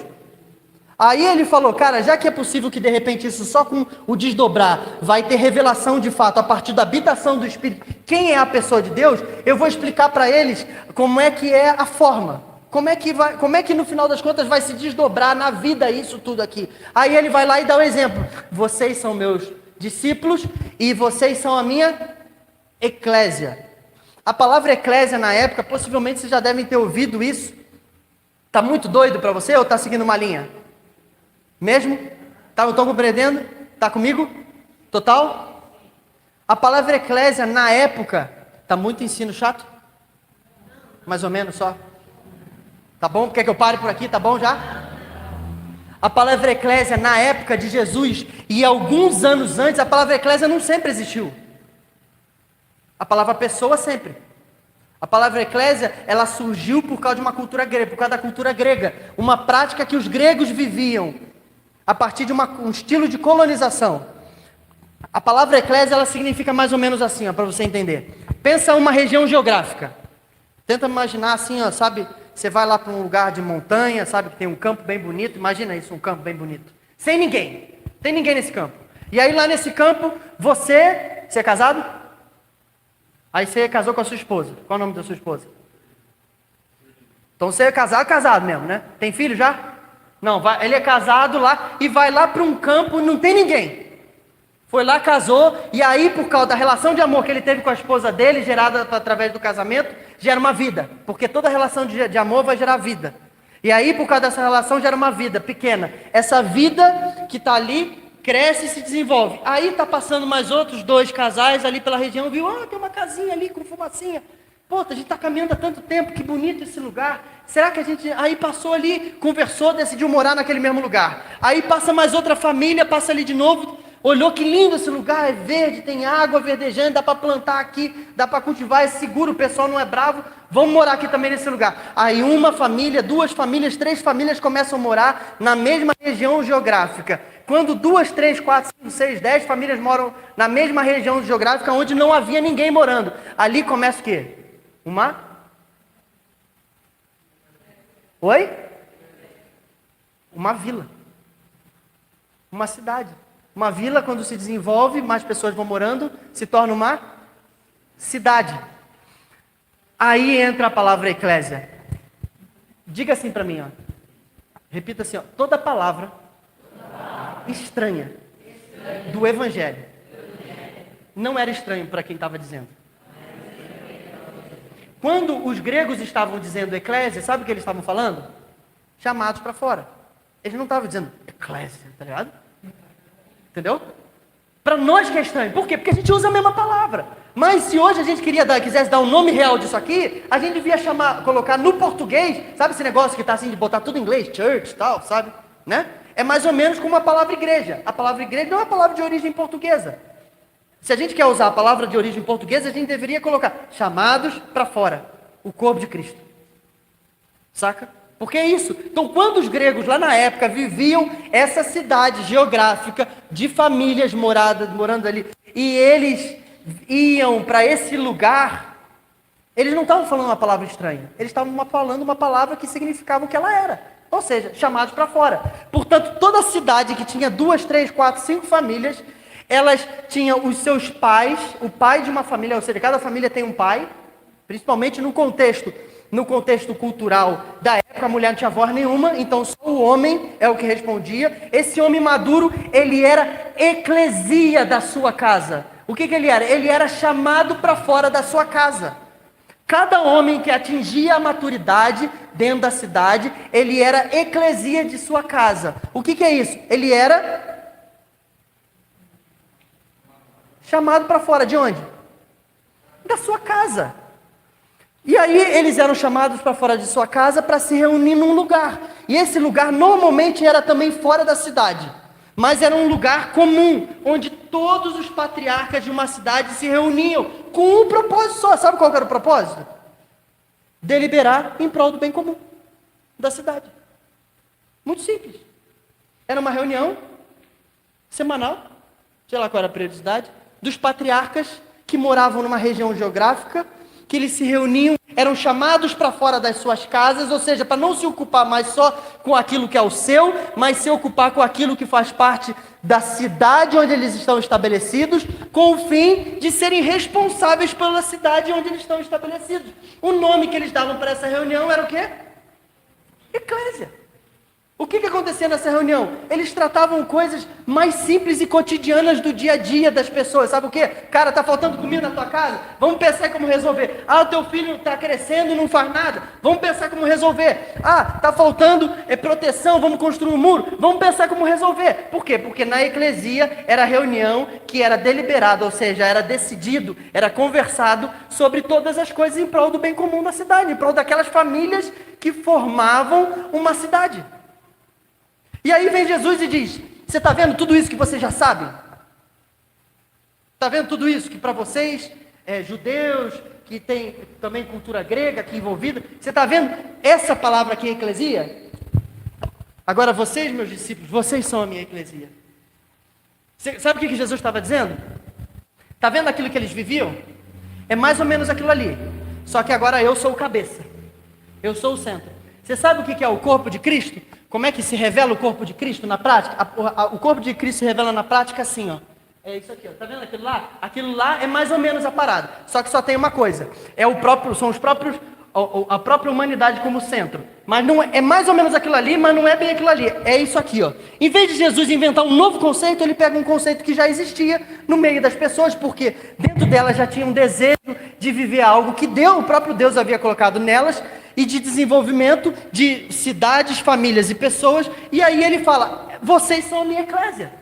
Aí ele falou, cara, já que é possível que de repente isso só com o desdobrar vai ter revelação de fato a partir da habitação do Espírito, quem é a pessoa de Deus, eu vou explicar para eles como é que é a forma. Como é que no final das contas vai se desdobrar na vida isso tudo aqui? Aí ele vai lá e dá o exemplo. Vocês são meus discípulos e vocês são a minha eclésia. A palavra eclésia na época, possivelmente vocês já devem ter ouvido isso. Tá muito doido para você ou tá seguindo uma linha? Mesmo? Tá, estão compreendendo? Tá comigo? Total? A palavra eclésia na época, tá muito ensino chato? Mais ou menos só. Tá bom? Quer que eu pare por aqui? Tá bom já? A palavra eclésia na época de Jesus e alguns anos antes, a palavra eclésia não sempre existiu. A palavra pessoa sempre. A palavra eclésia, ela surgiu por causa de uma cultura grega, por causa da cultura grega. Uma prática que os gregos viviam a partir de um estilo de colonização. A palavra eclésia, ela significa mais ou menos assim, para você entender. Pensa uma região geográfica. Tenta imaginar assim, ó, sabe? Você vai lá para um lugar de montanha, sabe, que tem um campo bem bonito. Imagina isso, um campo bem bonito. Sem ninguém. Tem ninguém nesse campo. E aí lá nesse campo, você é casado? Aí você casou com a sua esposa. Qual é o nome da sua esposa? Então você é casado mesmo, né? Tem filho já? Não, ele é casado lá e vai lá para um campo e não tem ninguém. Foi lá, casou, e aí por causa da relação de amor que ele teve com a esposa dele, gerada através do casamento, gera uma vida. Porque toda relação de amor vai gerar vida. E aí por causa dessa relação gera uma vida pequena. Essa vida que está ali cresce e se desenvolve. Aí está passando mais outros 2 casais ali pela região, viu, tem uma casinha ali com fumacinha. Pô, a gente está caminhando há tanto tempo, que bonito esse lugar. Será que a gente... Aí passou ali, conversou, decidiu morar naquele mesmo lugar. Aí passa mais outra família, passa ali de novo, olhou que lindo esse lugar, é verde, tem água verdejando, dá para plantar aqui, dá para cultivar, é seguro, o pessoal não é bravo, vamos morar aqui também nesse lugar. Aí uma família, 2 famílias, 3 famílias começam a morar na mesma região geográfica. Quando 2, 3, 4, 5, 6, 10 famílias moram na mesma região geográfica, onde não havia ninguém morando, ali começa o quê? Oi? Uma vila. Uma cidade. Uma vila, quando se desenvolve, mais pessoas vão morando, se torna uma cidade. Aí entra a palavra eclésia. Diga assim para mim, ó. Repita assim, ó. Toda palavra estranha do Evangelho não era estranho para quem estava dizendo. Quando os gregos estavam dizendo eclésia, sabe o que eles estavam falando? Chamados para fora. Eles não estavam dizendo eclésia, tá ligado? Entendeu? Para nós que é estranho. Por quê? Porque a gente usa a mesma palavra. Mas se hoje a gente quisesse dar o nome real disso aqui, a gente devia colocar no português, sabe esse negócio que está assim de botar tudo em inglês, church, tal, sabe? Né? É mais ou menos como a palavra igreja. A palavra igreja não é uma palavra de origem portuguesa. Se a gente quer usar a palavra de origem portuguesa, a gente deveria colocar chamados para fora, o corpo de Cristo. Saca? Porque é isso. Então, quando os gregos lá na época viviam essa cidade geográfica de famílias morando ali, e eles iam para esse lugar, eles não estavam falando uma palavra estranha, eles estavam falando uma palavra que significava o que ela era. Ou seja, chamados para fora. Portanto, toda cidade que tinha 2, 3, 4, 5 famílias, elas tinham os seus pais, o pai de uma família, ou seja, cada família tem um pai, principalmente no contexto cultural da época, a mulher não tinha voz nenhuma, então só o homem é o que respondia. Esse homem maduro, ele era eclesia da sua casa. O que ele era? Ele era chamado para fora da sua casa. Cada homem que atingia a maturidade dentro da cidade, ele era eclesia de sua casa. O que é isso? Ele era chamado para fora de onde? Da sua casa. E aí eles eram chamados para fora de sua casa para se reunir num lugar. E esse lugar normalmente era também fora da cidade. Mas era um lugar comum, onde todos os patriarcas de uma cidade se reuniam com um propósito só. Sabe qual era o propósito? Deliberar em prol do bem comum da cidade. Muito simples. Era uma reunião semanal, sei lá qual era a periodicidade, dos patriarcas que moravam numa região geográfica, que eles se reuniam, eram chamados para fora das suas casas, ou seja, para não se ocupar mais só com aquilo que é o seu, mas se ocupar com aquilo que faz parte da cidade onde eles estão estabelecidos, com o fim de serem responsáveis pela cidade onde eles estão estabelecidos. O nome que eles davam para essa reunião era o quê? Eclésia. O que acontecia nessa reunião? Eles tratavam coisas mais simples e cotidianas do dia a dia das pessoas. Sabe o quê? Cara, tá faltando comida na tua casa? Vamos pensar como resolver. Ah, o teu filho está crescendo e não faz nada. Vamos pensar como resolver. Ah, tá faltando proteção, vamos construir um muro. Vamos pensar como resolver. Por quê? Porque na eclesia era reunião que era deliberada, ou seja, era decidido, era conversado sobre todas as coisas em prol do bem comum da cidade, em prol daquelas famílias que formavam uma cidade. E aí vem Jesus e diz: você está vendo tudo isso que vocês já sabem? Está vendo tudo isso que para vocês, judeus, que tem também cultura grega aqui envolvida, você está vendo essa palavra aqui, eclesia? Agora vocês, meus discípulos, vocês são a minha eclesia. Sabe o que Jesus estava dizendo? Está vendo aquilo que eles viviam? É mais ou menos aquilo ali. Só que agora eu sou o cabeça. Eu sou o centro. Você sabe o que é o corpo de Cristo? Como é que se revela o corpo de Cristo na prática? O corpo de Cristo se revela na prática assim, ó. É isso aqui, ó. Tá vendo aquilo lá? Aquilo lá é mais ou menos a parada. Só que só tem uma coisa. São os próprios, a própria humanidade como centro. Mas não é mais ou menos aquilo ali, mas não é bem aquilo ali. É isso aqui, ó. Em vez de Jesus inventar um novo conceito, ele pega um conceito que já existia no meio das pessoas, porque dentro delas já tinha um desejo de viver algo que o próprio Deus havia colocado nelas, e de desenvolvimento de cidades, famílias e pessoas. E aí ele fala: vocês são a minha eclésia.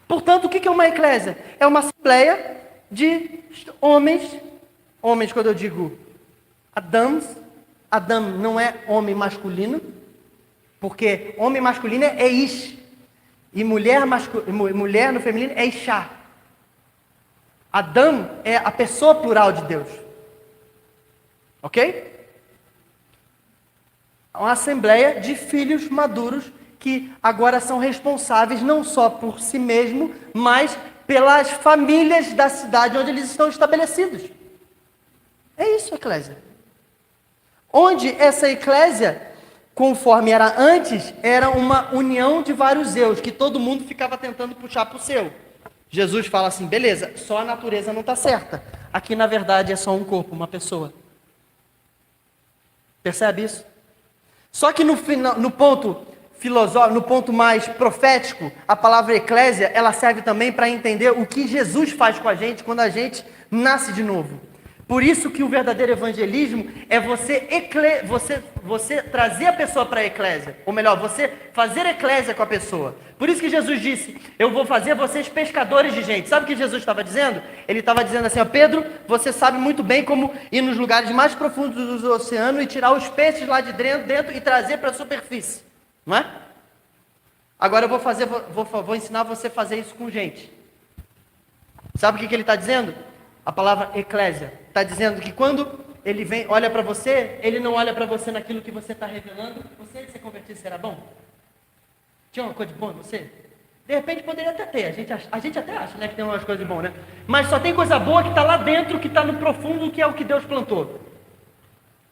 Portanto, o que é uma eclésia? É uma assembleia de homens, quando eu digo Adãs, Adão não é homem masculino, porque homem masculino é Ish, e mulher no feminino é Ishá. Adão é a pessoa plural de Deus. Ok? Uma assembleia de filhos maduros que agora são responsáveis não só por si mesmo, mas pelas famílias da cidade onde eles estão estabelecidos. É isso, eclésia. Onde essa eclésia, conforme era antes, era uma união de vários eus, que todo mundo ficava tentando puxar para o seu. Jesus fala assim, beleza, só a natureza não está certa. Aqui, na verdade, é só um corpo, uma pessoa. Percebe isso? Só que no ponto filosófico, no ponto mais profético, a palavra eclésia, ela serve também para entender o que Jesus faz com a gente quando a gente nasce de novo. Por isso que o verdadeiro evangelismo é você trazer a pessoa para a eclésia. Ou melhor, você fazer eclésia com a pessoa. Por isso que Jesus disse, eu vou fazer vocês pescadores de gente. Sabe o que Jesus estava dizendo? Ele estava dizendo assim, ó, Pedro, você sabe muito bem como ir nos lugares mais profundos do oceano e tirar os peixes lá de dentro e trazer para a superfície. Não é? Agora eu vou ensinar você a fazer isso com gente. Sabe o que ele está dizendo? A palavra eclésia está dizendo que quando ele vem, olha para você, ele não olha para você naquilo que você está revelando. Você se convertir será bom? Tinha uma coisa de bom em você? De repente poderia até ter, a gente até acha, né, que tem umas coisas de bom, né? Mas só tem coisa boa que está lá dentro, que está no profundo, que é o que Deus plantou.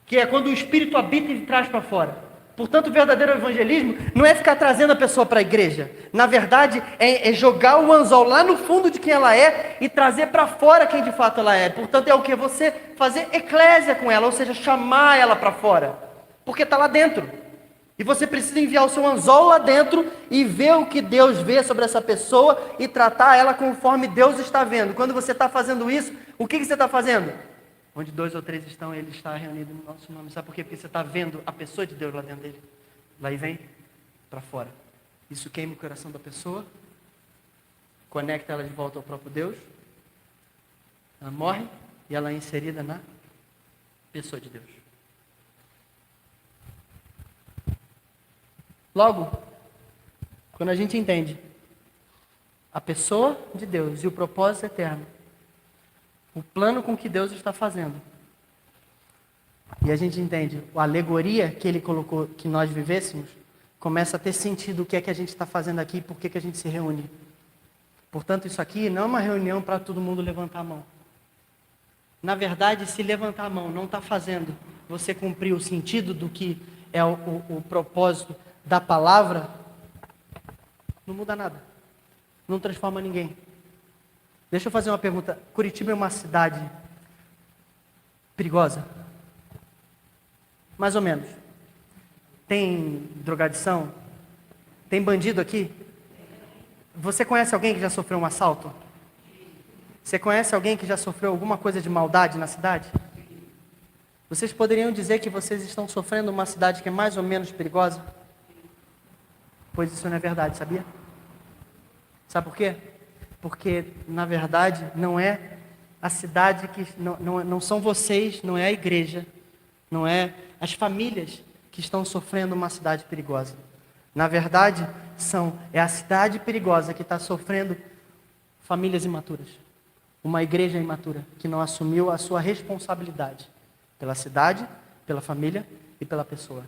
Que é quando o Espírito habita e traz para fora. Portanto, o verdadeiro evangelismo não é ficar trazendo a pessoa para a igreja. Na verdade, é jogar o anzol lá no fundo de quem ela é e trazer para fora quem de fato ela é. Portanto, é o que? Você fazer eclésia com ela, ou seja, chamar ela para fora. Porque está lá dentro. E você precisa enviar o seu anzol lá dentro e ver o que Deus vê sobre essa pessoa e tratar ela conforme Deus está vendo. Quando você está fazendo isso, o que você está fazendo? Onde 2 ou 3 estão, Ele está reunido no nosso nome. Sabe por quê? Porque você está vendo a pessoa de Deus lá dentro dele. Lá e vem para fora. Isso queima o coração da pessoa, conecta ela de volta ao próprio Deus. Ela morre e ela é inserida na pessoa de Deus. Logo, quando a gente entende a pessoa de Deus e o propósito eterno, o plano com que Deus está fazendo, e a gente entende a alegoria que Ele colocou que nós vivêssemos, começa a ter sentido o que é que a gente está fazendo aqui e por que a gente se reúne. Portanto, isso aqui não é uma reunião para todo mundo levantar a mão. Na verdade, se levantar a mão não está fazendo você cumprir o sentido do que é o propósito da palavra, não muda nada. Não transforma ninguém. Deixa eu fazer uma pergunta. Curitiba é uma cidade perigosa? Mais ou menos. Tem drogadição? Tem bandido aqui? Você conhece alguém que já sofreu um assalto? Você conhece alguém que já sofreu alguma coisa de maldade na cidade? Vocês poderiam dizer que vocês estão sofrendo uma cidade que é mais ou menos perigosa? Pois isso não é verdade, sabia? Sabe por quê? Porque, na verdade, não é a cidade que... Não são vocês, não é a igreja, não é as famílias que estão sofrendo uma cidade perigosa. Na verdade, é a cidade perigosa que está sofrendo famílias imaturas. Uma igreja imatura que não assumiu a sua responsabilidade pela cidade, pela família e pela pessoa.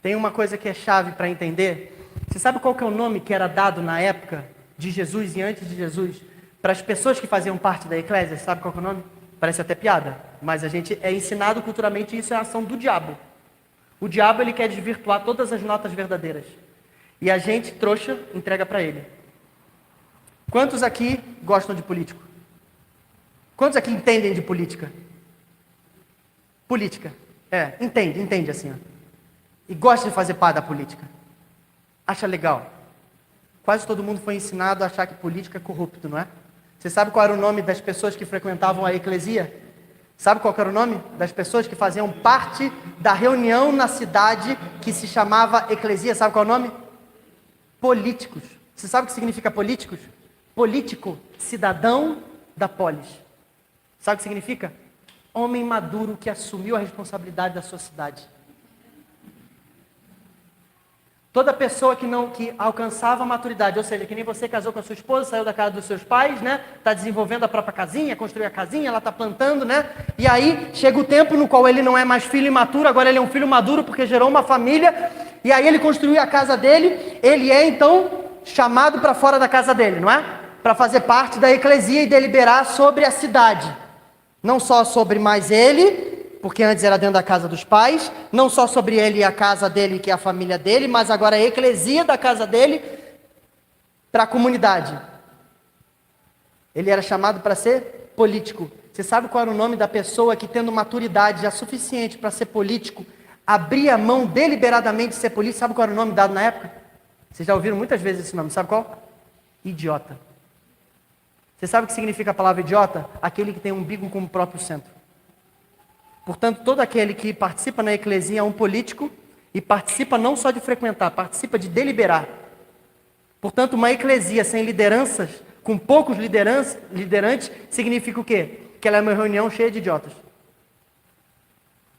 Tem uma coisa que é chave para entender. Você sabe qual que é o nome que era dado na época de Jesus e antes de Jesus para as pessoas que faziam parte da eclésia? Sabe qual que é o nome? Parece até piada, mas a gente é ensinado culturalmente, isso é a ação do diabo. O diabo, ele quer desvirtuar todas as notas verdadeiras. E a gente, trouxa, entrega para ele. Quantos aqui gostam de político? Quantos aqui entendem de política? Política. Entende assim, ó. E gosta de fazer parte da política. Acha legal. Quase todo mundo foi ensinado a achar que política é corrupto, não é? Você sabe qual era o nome das pessoas que frequentavam a eclesia? Sabe qual era o nome das pessoas que faziam parte da reunião na cidade que se chamava eclesia? Sabe qual é o nome? Políticos. Você sabe o que significa políticos? Político, cidadão da polis. Sabe o que significa? Homem maduro que assumiu a responsabilidade da sua cidade. Toda pessoa que alcançava a maturidade, ou seja, que nem você casou com a sua esposa, saiu da casa dos seus pais, né? Está desenvolvendo a própria casinha, construiu a casinha, ela está plantando, né? E aí chega o tempo no qual ele não é mais filho imaturo, agora ele é um filho maduro porque gerou uma família. E aí ele construiu a casa dele, ele é então chamado para fora da casa dele, não é? Para fazer parte da eclesia e deliberar sobre a cidade. Não só sobre mais ele, porque antes era dentro da casa dos pais, não só sobre ele e a casa dele, que é a família dele, mas agora a eclesia da casa dele para a comunidade. Ele era chamado para ser político. Você sabe qual era o nome da pessoa que, tendo maturidade já suficiente para ser político, abria mão deliberadamente de ser político? Sabe qual era o nome dado na época? Vocês já ouviram muitas vezes esse nome, sabe qual? Idiota. Você sabe o que significa a palavra idiota? Aquele que tem um umbigo como próprio centro. Portanto, todo aquele que participa na eclesia é um político e participa não só de frequentar, participa de deliberar. Portanto, uma eclesia sem lideranças, com poucos liderantes, significa o quê? Que ela é uma reunião cheia de idiotas.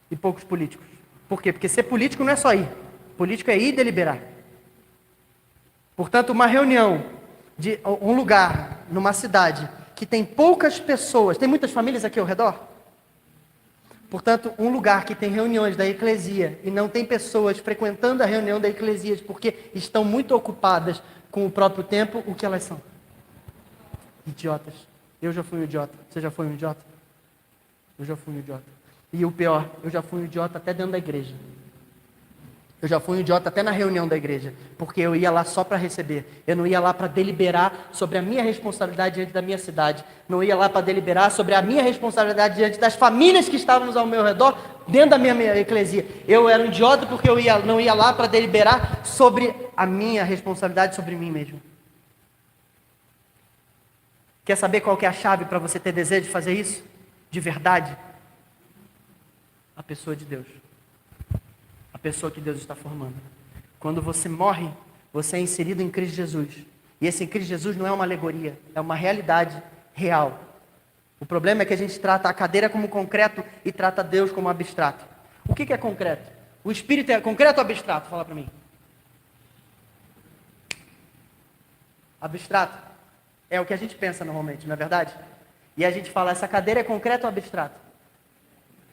E poucos políticos. Por quê? Porque ser político não é só ir. Político é ir e deliberar. Portanto, uma reunião, de um lugar, numa cidade, que tem poucas pessoas, tem muitas famílias aqui ao redor? Portanto, um lugar que tem reuniões da eclesia e não tem pessoas frequentando a reunião da eclesia porque estão muito ocupadas com o próprio tempo, o que elas são? Idiotas. Eu já fui um idiota. Você já foi um idiota? Eu já fui um idiota. E o pior, eu já fui um idiota até dentro da igreja. Eu já fui um idiota até na reunião da igreja, porque eu ia lá só para receber. Eu não ia lá para deliberar sobre a minha responsabilidade diante da minha cidade. Não ia lá para deliberar sobre a minha responsabilidade diante das famílias que estávamos ao meu redor, dentro da minha eclesia. Eu era um idiota porque eu não ia lá para deliberar sobre a minha responsabilidade sobre mim mesmo. Quer saber qual que é a chave para você ter desejo de fazer isso? De verdade? A pessoa de Deus. A pessoa que Deus está formando. Quando você morre, você é inserido em Cristo Jesus. E esse em Cristo Jesus não é uma alegoria, é uma realidade real. O problema é que a gente trata a cadeira como concreto e trata Deus como abstrato. O que é concreto? O Espírito é concreto ou abstrato? Fala para mim. Abstrato. É o que a gente pensa normalmente, não é verdade? E a gente fala, essa cadeira é concreto ou abstrato?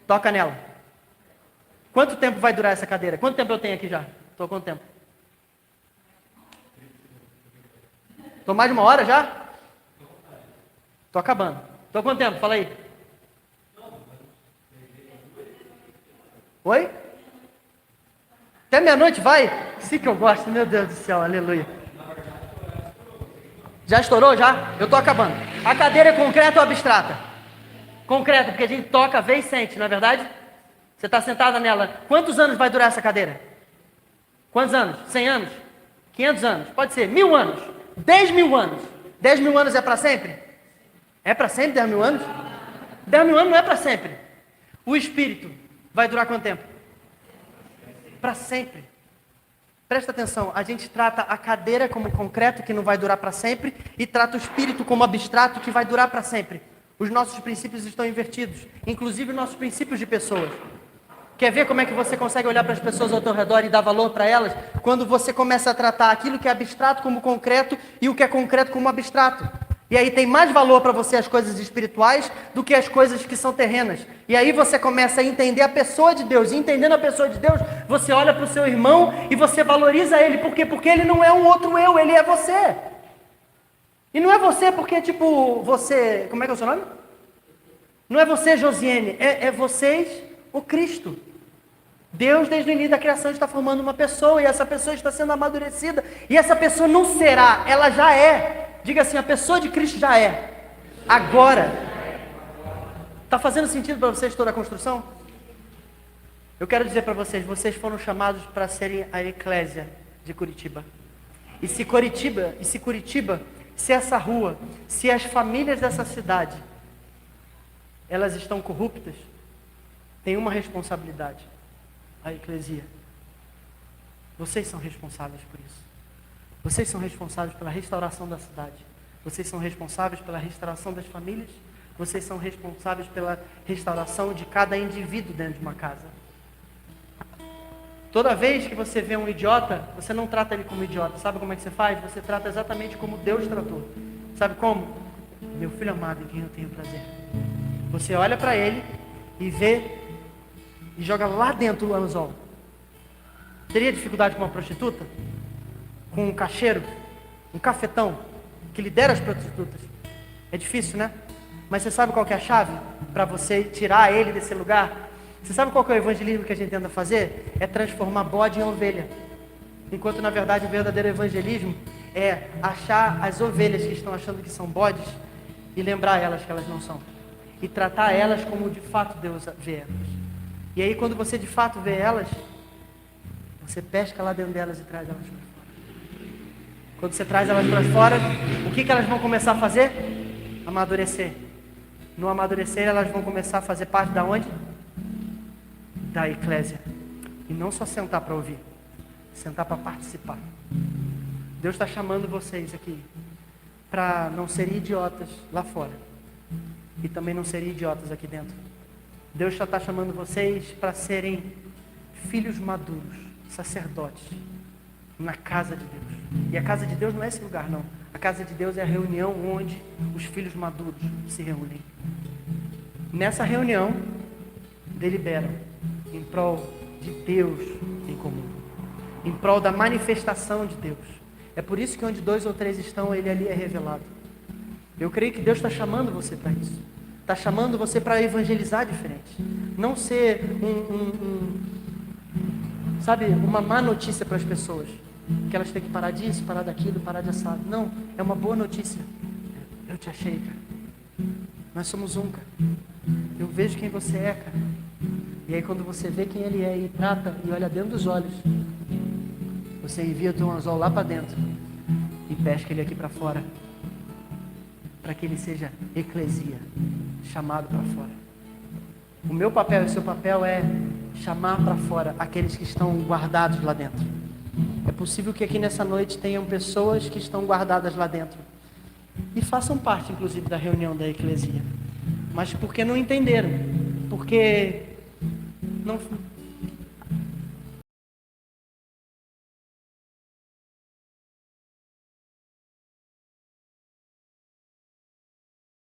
Toca nela. Quanto tempo vai durar essa cadeira? Quanto tempo eu tenho aqui já? Estou há quanto tempo? Estou mais de uma hora já? Estou acabando. Estou há quanto tempo? Fala aí. Oi? Até meia-noite vai? Sim que eu gosto, meu Deus do céu, aleluia. Já estourou já? Eu estou acabando. A cadeira é concreta ou abstrata? Concreta, porque a gente toca, vê e sente, não é verdade? Você está sentada nela. Quantos anos vai durar essa cadeira? Quantos anos? 100 anos? 500 anos? Pode ser. 1000 anos? 10.000 anos? 10.000 anos é para sempre? É para sempre 10.000 anos? 10.000 anos não é para sempre. O Espírito vai durar quanto tempo? Para sempre. Presta atenção, a gente trata a cadeira como concreto, que não vai durar para sempre, e trata o Espírito como abstrato, que vai durar para sempre. Os nossos princípios estão invertidos, inclusive os nossos princípios de pessoas. Quer ver como é que você consegue olhar para as pessoas ao teu redor e dar valor para elas? Quando você começa a tratar aquilo que é abstrato como concreto e o que é concreto como abstrato. E aí tem mais valor para você as coisas espirituais do que as coisas que são terrenas. E aí você começa a entender a pessoa de Deus. E entendendo a pessoa de Deus, você olha para o seu irmão e você valoriza ele. Por quê? Porque ele não é um outro eu, ele é você. E não é você porque, tipo, você... Como é que é o seu nome? Não é você, Josiane. É vocês, o Cristo. Deus, desde o início da criação, está formando uma pessoa. E essa pessoa está sendo amadurecida. E essa pessoa não será, ela já é. Diga assim, a pessoa de Cristo já é. Agora. Está fazendo sentido para vocês toda a construção? Eu quero dizer para vocês, vocês foram chamados para serem a eclésia de Curitiba. E se Curitiba, se essa rua, se as famílias dessa cidade, elas estão corruptas, tem uma responsabilidade, a eclesia. Vocês são responsáveis por isso. Vocês são responsáveis pela restauração da cidade. Vocês são responsáveis pela restauração das famílias. Vocês são responsáveis pela restauração de cada indivíduo dentro de uma casa. Toda vez que você vê um idiota, você não trata ele como idiota. Sabe como é que você faz? Você trata exatamente como Deus tratou. Sabe como? Meu filho amado em quem eu tenho prazer. Você olha para ele e vê e joga lá dentro o anzol. Teria dificuldade com uma prostituta? Com um cacheiro? Um cafetão? Que lidera as prostitutas? É difícil, né? Mas você sabe qual que é a chave para você tirar ele desse lugar? Você sabe qual que é o evangelismo que a gente tenta fazer? É transformar bode em ovelha. Enquanto na verdade o verdadeiro evangelismo é achar as ovelhas que estão achando que são bodes e lembrar elas que elas não são. E tratar elas como de fato Deus vê elas. E aí quando você de fato vê elas, você pesca lá dentro delas e traz elas para fora. Quando você traz elas para fora, o que elas vão começar a fazer? Amadurecer. No amadurecer elas vão começar a fazer parte da onde? Da eclésia. E não só sentar para ouvir, sentar para participar. Deus está chamando vocês aqui para não serem idiotas lá fora e também não serem idiotas aqui dentro. Deus já está chamando vocês para serem filhos maduros, sacerdotes na casa de Deus. E a casa de Deus não é esse lugar, não. A casa de Deus é a reunião onde os filhos maduros se reúnem. Nessa reunião deliberam em prol de Deus em comum, em prol da manifestação de Deus. É por isso que onde 2 ou 3 estão, Ele ali é revelado. Eu creio que Deus está chamando você para isso. Está chamando você para evangelizar diferente. Não ser sabe, uma má notícia para as pessoas. Que elas têm que parar disso, parar daquilo, parar de assado. Não, é uma boa notícia. Eu te achei, cara. Nós somos um, cara. Eu vejo quem você é, cara. E aí quando você vê quem Ele é e trata e olha dentro dos olhos, você envia o teu anzol lá para dentro e pesca ele aqui para fora, para que ele seja eclesia, chamado para fora. O meu papel e o seu papel é chamar para fora aqueles que estão guardados lá dentro. É possível que aqui nessa noite tenham pessoas que estão guardadas lá dentro e façam parte inclusive da reunião da eclesia, mas porque não entenderam, porque